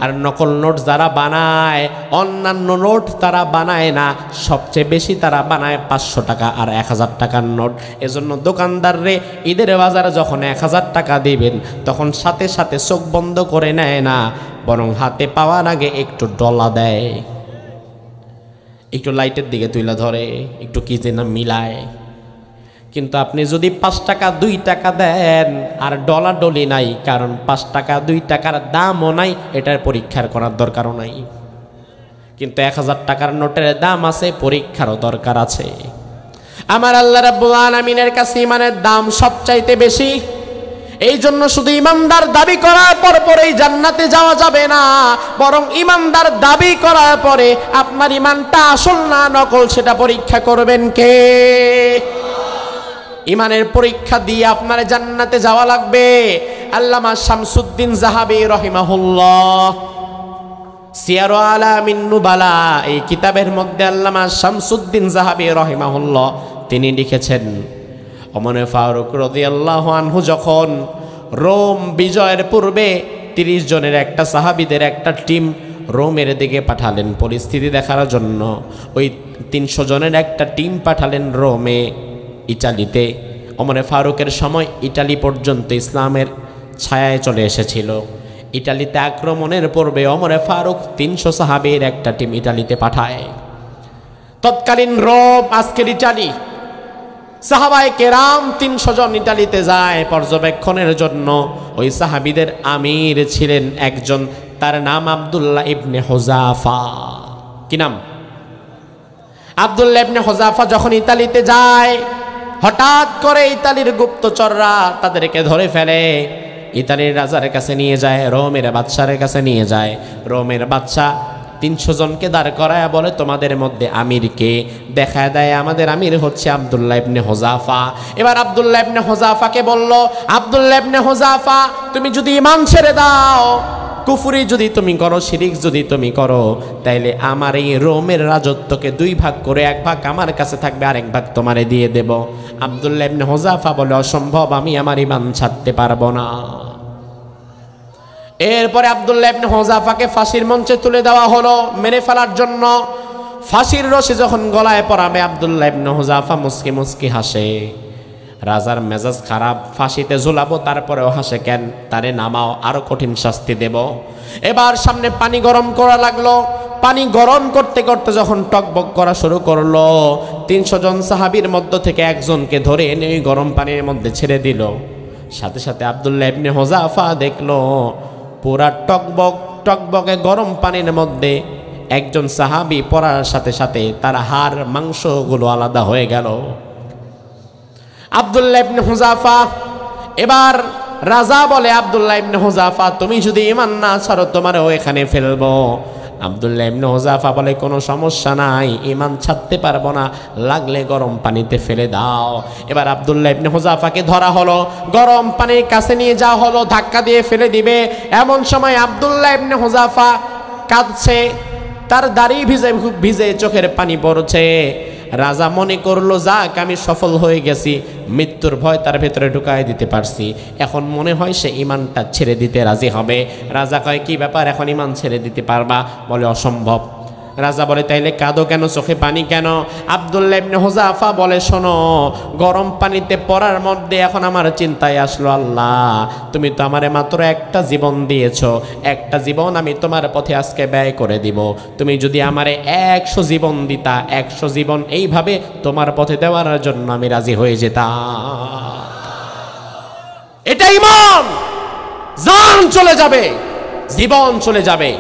আর নকল নোট যারা বানায়, অন্যান্য নোট তারা বানায় না, সবচেয়ে বেশি তারা বানায় 500 টাকা আর 1000 টাকার নোট। এজন্য দোকানদাররে ঈদের বাজারে যখন 1000 টাকা দিবেন, তখন সাথে সাথে চোখ বন্ধ করে নেয় না, বরং হাতে পাওয়ার আগে একটু ডলা দেয়, একটু লাইটের দিকে তুলে ধরে, একটু কি যেন মিলায়। কিন্তু আপনি যদি 5 টাকা 2 টাকা দেন, আর ডলাডলি নাই, কারণ 5 টাকা 2 টাকার দামও নাই, এটার পরীক্ষার করার দরকারও নাই। কিন্তু 1000 টাকার নোটের দাম আছে, পরীক্ষারও দরকার আছে। আমার আল্লাহ রাব্বুল আলামিনের কাছে ঈমানের দাম সবচাইতে বেশি। এই জন্য শুধু ঈমানদার দাবি করার পরেই জান্নাতে যাওয়া যাবে না, বরং ঈমানদার দাবি করার পরে আপনার ঈমানটা আসল না নকল সেটা পরীক্ষা করবেন কে? ঈমানের পরীক্ষা দিয়ে আপনার জান্নাতে যাওয়া লাগবে। আল্লামা শামসুদ্দিন যাহাবী রাহিমাহুল্লাহ সিয়ারু আলামিন নুবালা এই কিতাবের মধ্যে আল্লামা শামসুদ্দিন যাহাবী রাহিমাহুল্লাহ তিনি লিখেছেন, ওমর ফারুক রাদিয়াল্লাহু আনহু যখন রোম বিজয়ের পূর্বে 30 জনের একটা সাহাবীদের একটা টিম রোমের দিকে পাঠালেন পরিস্থিতি দেখার জন্য। ওই 300 জনের একটা টিম পাঠালেন রোমে, ইটালিতে। ওমর ফারুকের সময় ইটালি পর্যন্ত ইসলামের ছায়ায় চলে এসেছিল। ইটালিতে আক্রমণের পূর্বে ওমরে ফারুক 300 সাহাবীর একটা টিম ইটালিতে পাঠায়। তৎকালীন রোম, আজকের ইটালি। সাহাবায়ে কেরাম 300 জন ইটালিতে যায় পর্যবেক্ষণের জন্য। ওই সাহাবীদের আমির ছিলেন একজন, তার নাম আব্দুল্লাহ ইবনে হুযাফা। কি নাম? আব্দুল্লাহ ইবনে হুযাফা যখন ইতালিতে যায়, হঠাৎ করে ইতালির গুপ্তচররা তাদেরকে ধরে ফেলে, ইতালির রাজার কাছে নিয়ে যায়, রোমের বাদশার কাছে নিয়ে যায়। রোমের বাদশা 300 জনকে দাঁড় করায় বলে, তোমাদের মধ্যে আমির কে? দেখা দেয় আমাদের আমির হচ্ছে আব্দুল্লাহ ইবনে হুযাফা। এবার আব্দুল্লাহ ইবনে হুযাফাকে বলল, আব্দুল্লাহ ইবনে হুযাফা, তুমি যদি ঈমান ছেড়ে দাও, কুফরি যদি তুমি করো, শিরিক যদি তুমি করো, তাইলে আমার এই রোমের রাজত্বকে 2 ভাগ করে 1 ভাগ আমার কাছে থাকবে, আর 1 ভাগ তোমারে দিয়ে দেব। আব্দুল্লাহ ইবনে হুযাফা বলে, অসম্ভব, আমি আমার ঈমান ছাড়তে পারবো না। এরপরে আব্দুল্লাহ ইবনে হুযাফাকে ফাঁসির মঞ্চে তুলে দেওয়া হলো মেরে ফেলার জন্য। ফাঁসির রশি যখন গলায় পরাবে, আব্দুল্লাহ ইবনে হুযাফা মুস্কি মুস্কি হাসে। রাজার মেজাজ খারাপ, ফাঁসিতে ঝুলাবো, তারপরেও হাসে কেন? তারে নামাও, আরো কঠিন শাস্তি দেব। এবার সামনে পানি গরম করা লাগলো। পানি গরম করতে করতে যখন টকবক করা শুরু করলো, 300 জন সাহাবীর মধ্য থেকে একজনকে ধরে এনে ওই গরম পানির মধ্যে ছেড়ে দিল। সাথে সাথে আব্দুল্লাহ ইবনে হুযাফা দেখলো পুরা টকবকে গরম পানির মধ্যে একজন সাহাবী পড়ার সাথে সাথে তার হাড় মাংসগুলো আলাদা হয়ে গেল। আব্দুল্লাহ ইবনে হুযাফা, এবার রাজা বলে, আব্দুল্লাহ ইবনে হুযাফা, তুমি যদি ঈমান না ছাড়ো, তোমারও এখানে ফেলবো। আব্দুল্লাহ ইবনে হুযাফা বলে, কোনো সমস্যা নাই, ঈমান ছাড়তে পারবো না, লাগলে গরম পানিতে ফেলে দাও। এবার আব্দুল্লাহ ইবনে হুযাফাকে ধরা হলো, গরম পানির কাছে নিয়ে যাওয়া হলো, ধাক্কা দিয়ে ফেলে দিবে। এমন সময় আব্দুল্লাহ ইবনে হুযাফা কাঁদছে, তার দাড়ি ভিজে ভিজে চোখের পানি পড়ছে। রাজা মনে করলো, যাক, আমি সফল হয়ে গেছি, মৃত্যুর ভয় তার ভেতরে ঢুকাই দিতে পারছি, এখন মনে হয় সে ঈমানটা ছেড়ে দিতে রাজি হবে। রাজা কয়, কি ব্যাপার, এখন ঈমান ছেড়ে দিতে পারবা? বলে, অসম্ভব। রাজা বলে, তাইলে কাঁদো কেন, চোখে পানি কেন? আব্দুল্লাহ ইবনে হুযাফা বলে, শোনো, গরম পানিতে পড়ার মধ্যে এখন আমার চিন্তায় আসলো, আল্লাহ, তুমি তো আমারে মাত্র একটা জীবন দিয়েছো, একটা জীবন আমি তোমার পথে আজকে ব্যয় করে দিব। তুমি যদি আমারে 100 জীবন দিতা, 100 জীবন এইভাবে তোমার পথে দেওয়ার জন্য আমি রাজি হয়ে যেতাম। এটা ঈমান। জান চলে যাবে, জীবন চলে যাবে,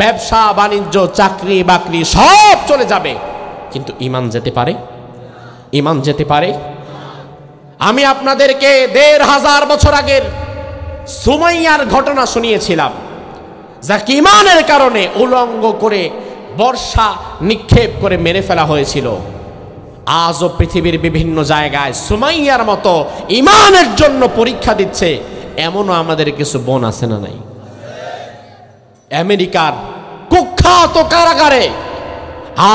ব্যবসা বাণিজ্য, চাকরি বাকরি সব চলে যাবে, কিন্তু ঈমান যেতে পারে? ঈমান যেতে পারে? আমি আপনাদেরকে 1500 বছর আগের সুমাইয়ার ঘটনা শুনিয়েছিলাম, যাকে ঈমানের কারণে উলঙ্গ করে বর্ষা নিক্ষেপ করে মেরে ফেলা হয়েছিল। আজও পৃথিবীর বিভিন্ন জায়গায় সুমাইয়ার মতো ঈমানের জন্য পরীক্ষা দিচ্ছে এমনও আমাদের কিছু বোন আছে না নাই? আমেরিকার কুখ্যাত কারাগারে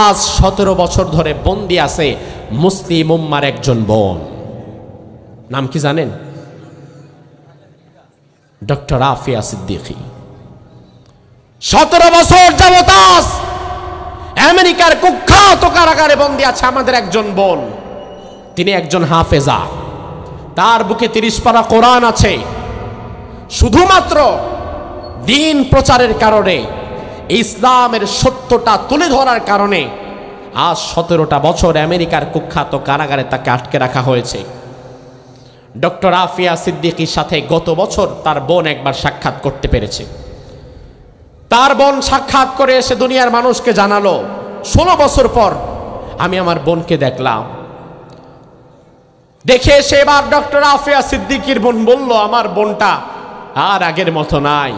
আজ 17 বছর ধরে বন্দী আছে মুসলিম উম্মার একজন বোন। নাম কি জানেন? ডক্টর আফিয়া সিদ্দিকী। 17 বছর যাবত আজ আমেরিকার কুখ্যাত কারাগারে বন্দী আছে আমাদের একজন বোন। তিনি একজন হাফেজা, তার বুকে 30 পারা কোরআন আছে। শুধুমাত্র দিন প্রচারের কারণে, ইসলামের সত্যটা তুলে ধরার কারণে আজ 17টা বছর আমেরিকার কুখ্যাত কারাগারে তাকে আটকে রাখা হয়েছে। ডক্টর আফিয়া সিদ্দিকীর সাথে গত বছর তার বোন একবার সাক্ষাৎ করতে পেরেছে। তার বোন সাক্ষাৎ করে এসে দুনিয়ার মানুষকে জানালো, 16 বছর পর আমি আমার বোনকে দেখলাম। দেখে এসে এবার ডক্টর আফিয়া সিদ্দিকীর বোন বলল, আমার বোনটা আর আগের মতো নাই।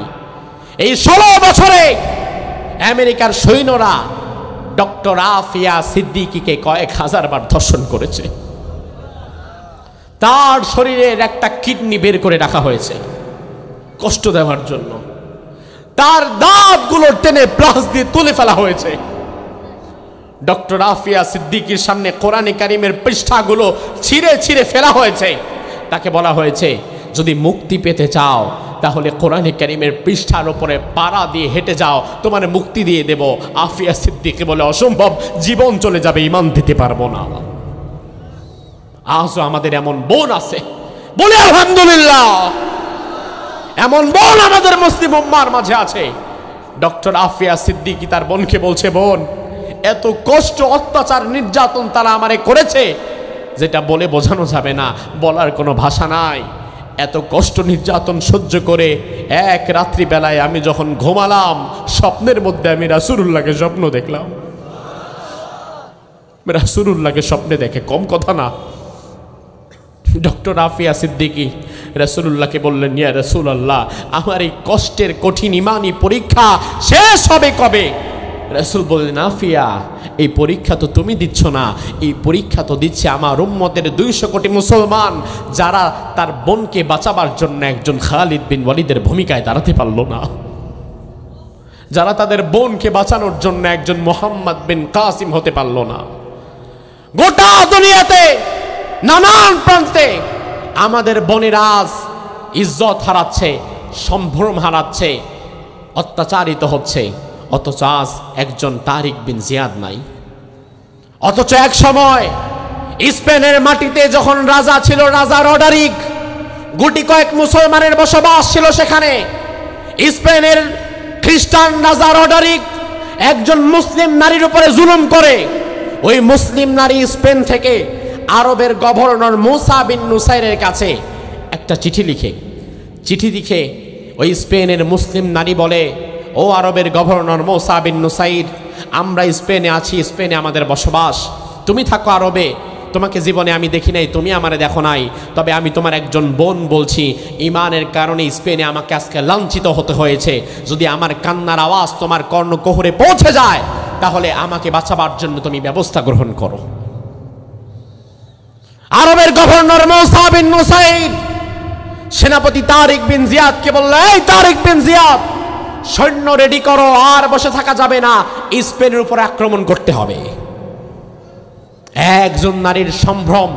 এই 16 বছরে আমেরিকার সৈন্যরা ডক্টর আফিয়া সিদ্দিকীকে কয়েক হাজার বার ধর্ষণ করেছে। তার শরীরের একটা কিডনি বের করে রাখা হয়েছে কষ্ট দেওয়ার জন্য। তার দাঁতগুলো টেনে প্লাস দিয়ে তুলে ফেলা হয়েছে। ডক্টর আফিয়া সিদ্দিকীর সামনে কোরআনে কারিমের পৃষ্ঠাগুলো ছিঁড়ে ছিঁড়ে ফেলা হয়েছে। তাকে বলা হয়েছে, যদি মুক্তি পেতে চাও তাহলে কোরআনে কারিমের পৃষ্ঠার উপরে পাড়া দিয়ে হেঁটে যাও, তোমার মুক্তি দিয়ে দেব। আফিয়া সিদ্দিকী বলে, অসম্ভব, জীবন চলে যাবে, ঈমান দিতে পারবো না। আজও আমাদের এমন বোন আছে, বলে আলহামদুলিল্লাহ। এমন বোন আমাদের মুসলিম উম্মার মাঝে আছে। ডক্টর আফিয়া সিদ্দিকী তার বোনকে বলছে, বোন, এত কষ্ট, অত্যাচার, নির্যাতন তারা আমারে করেছে যেটা বলে বোঝানো যাবে না, বলার কোনো ভাষা নাই। এত কষ্ট নির্যাতন সহ্য করে এক রাত্রি বেলায় আমি যখন ঘুমালাম, স্বপ্নের মধ্যে আমি রাসূলুল্লাহকে স্বপ্ন দেখলাম। রাসূলুল্লাহকে স্বপ্নে দেখে কম কথা না। ডক্টর আফিয়া সিদ্দিকী রাসূলুল্লাহকে বললেন, ইয়া রাসূলুল্লাহ, আমার এই কষ্টের কঠিন ইমানি পরীক্ষা শেষ হবে কবে? রাসূল বললেন, আফিয়া, এই পরীক্ষা তো তুমি দিচ্ছ না, এই পরীক্ষা তো দিচ্ছে আমার উম্মতের 200 কোটি মুসলমান, যারা তার বোনকে বাঁচাবার জন্য একজন খালিদ বিন ওয়ালিদের ভূমিকায় দাঁড়াতে পারল না, যারা তাদের বোনকে বাঁচানোর জন্য একজন মুহাম্মদ বিন কাসিম হতে পারল না। গোটা দুনিয়াতে নানান প্রান্তে আমাদের বোনেরা আজ ইজ্জত হারাচ্ছে, সম্ভ্রম হারাচ্ছে, অত্যাচারিত হচ্ছে, অথচ আজ একজন তারিক বিন জিয়াদ নাই। অথচ এক সময় স্পেনের মাটিতে যখন রাজা ছিল, রাজা রডারিক, গুটি কয়েক মুসলমানের বসবাস ছিল সেখানে। স্পেনের খ্রিস্টান রাজা রডারিক একজন মুসলিম নারীর উপরে জুলুম করে। ওই মুসলিম নারী স্পেন থেকে আরবের গভর্নর মুসা বিন নুসাইরের কাছে একটা চিঠি লিখে ওই স্পেনের মুসলিম নারী বলে, ও আরবের গভর্নর মুসা বিন নুসাইর, আমরা স্পেনে আছি, স্পেনে আমাদের বসবাস, তুমি থাকো আরবে, তোমাকে জীবনে আমি দেখি নাই, তুমি আমারে দেখো নাই, তবে আমি তোমার একজন বোন বলছি, ইমানের কারণে স্পেনে আমাকে আজকে লাঞ্ছিত হতে হয়েছে। যদি আমার কান্নার আওয়াজ তোমার কর্ণকুহরে পৌঁছে যায়, তাহলে আমাকে বাঁচাবার জন্য তুমি ব্যবস্থা গ্রহণ করো। আরবের গভর্নর মুসা বিন নুসাইর সেনাপতি তারিক বিন জিয়াদকে বলল, এই তারিক বিন জিয়াদ, সৈন্য রেডি করো, আর বসে থাকা যাবে না, স্পেনের উপর আক্রমণ করতে হবে। একজন নারীর সম্ভ্রম,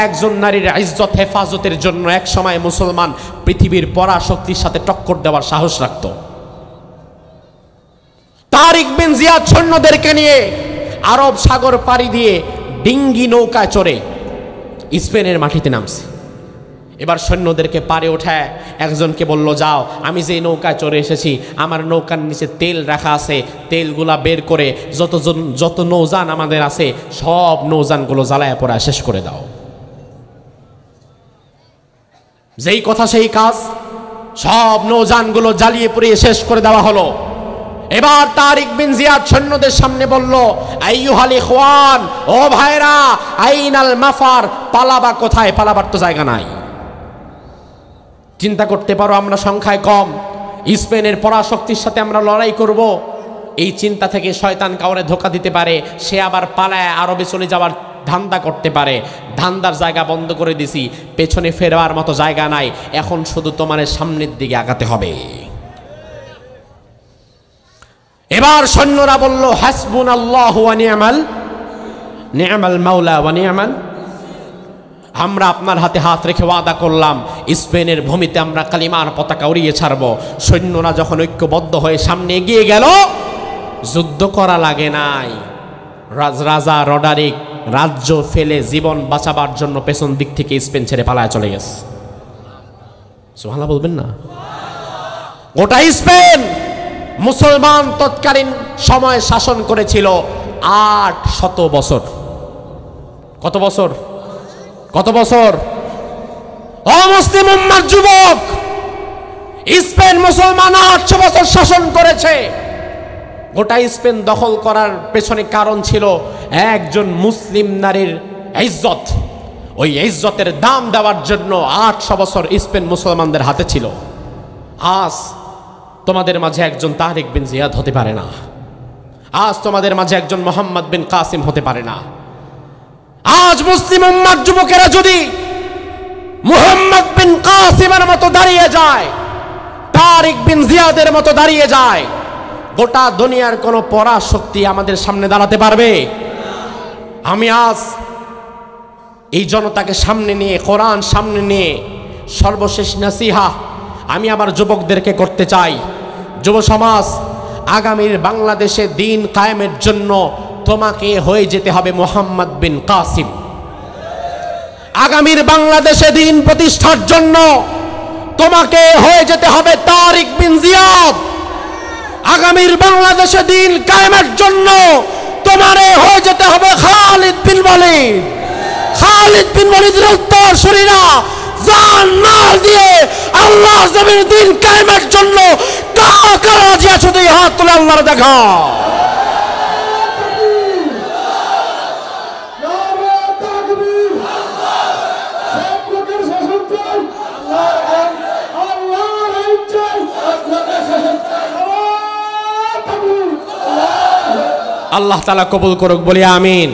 একজন নারীর ইজ্জত হেফাজতের জন্য এক সময় মুসলমান পৃথিবীর পরাশক্তির সাথে টক্কর দেওয়ার সাহস রাখত। তারিক বিন জিয়াদ সৈন্যদেরকে নিয়ে আরব সাগর পাড়ি দিয়ে ডিঙ্গি নৌকায় চড়ে স্পেনের মাটিতে নামছে। এবার সৈন্যদেরকে পারে ওঠায় একজনকে বলল, যাও, আমি যে নৌকায় চড়ে এসেছি, আমার নৌকার নিচে তেল রাখা আছে, তেলগুলা বের করে যত নৌযান আমাদের আছে সব নৌযানগুলো জ্বালায় পড়া শেষ করে দাও। যেই কথা সেই কাজ, সব নৌযানগুলো জ্বালিয়ে পুড়িয়ে শেষ করে দেওয়া হলো। এবার তারিক বিন জিয়াদ সৈন্যদের সামনে বলল, আইয়ুহাল ইখওয়ান, ও ভাইরা, আইনাল মাফার, পালাবা কোথায়? পালাবার তো জায়গা নাই। চিন্তা করতে পারো, আমরা সংখ্যায় কম, স্পেনের পরাশক্তির সাথে আমরা লড়াই করব, এই চিন্তা থেকে শয়তান কাউরে ধোঁকা দিতে পারে, সে আবার পালায় আরবে চলে যাওয়ার ধান্দা করতে পারে। ধান্দার জায়গা বন্ধ করে দিছি, পেছনে ফেরার মতো জায়গা নাই, এখন শুধু তোমার সামনের দিকে আগাতে হবে। এবার সৈন্যরা বলল, হাসবুনাল্লাহু ওয়া নি'মাল মাওলা ওয়া নি'মাল, আমরা আপনার হাতে হাত রেখে ওয়াদা করলাম, স্পেনের ভূমিতে আমরা কালিমার পতাকা উড়িয়ে ছাড়ব। সৈন্যরা যখন ঐক্যবদ্ধ হয়ে সামনে এগিয়ে গেল, যুদ্ধ করা লাগে নাই, রাজা রডারিক রাজ্য ফেলে জীবন বাঁচাবার জন্য পেছন দিক থেকে স্পেন ছেড়ে পালায় চলে গেছে। সুবহানাল্লাহ বলবেন না? গোটা স্পেন মুসলমান তৎকালীন সময় শাসন করেছিল 800 বছর। কত বছর? কত বছর? অমুসলিম উম্মার যুবক, স্পেন মুসলমান 800 বছর শাসন করেছে। গোটা স্পেন দখল করার পেছনে কারণ ছিল একজন মুসলিম নারীর ইজ্জত। ওই ইজ্জতের দাম দেওয়ার জন্য 800 বছর স্পেন মুসলমানদের হাতে ছিল। আজ তোমাদের মাঝে একজন তারিক বিন জিয়াদ হতে পারে না, আজ তোমাদের মাঝে একজন মুহাম্মদ বিন কাসিম হতে পারে না। আজ মুসলিম উম্মার যুবকেরা যদি মুহাম্মদ বিন কাসিমের মতো দাঁড়িয়ে যায়, তারিক বিন জিয়াদের মতো দাঁড়িয়ে যায়, গোটা দুনিয়ার কোনো পরাশক্তি আমাদের সামনে দাঁড়াতে পারবে? আমি আজ এই জনতাকে সামনে নিয়ে, কোরআন সামনে নিয়ে সর্বশেষ নসিহা আমি আমার যুবকদেরকে করতে চাই। যুব সমাজ, আগামীর বাংলাদেশে দিন কায়েমের জন্য তোমাকে হয়ে যেতে হবে মুহাম্মদ বিন কাসিম। আগামীর বাংলাদেশে দিন প্রতিষ্ঠার জন্য তোমাকে হয়ে যেতে হবে তারিক বিন জিয়াদ। আগামীর বাংলাদেশে দিন কায়েমের জন্য তোমারে হয়ে যেতে হবে খালিদ বিন ওয়ালিদ। খালিদ বিন ওয়ালিদের উত্তরসূরিরা জান মাল দিয়ে আল্লাহ জমিন দিন কায়েমের জন্য কারা রাজি আছো? দুই হাত তুলে আল্লাহর দেখা। আল্লাহ তাআলা কবুল করুক, বলি আমিন।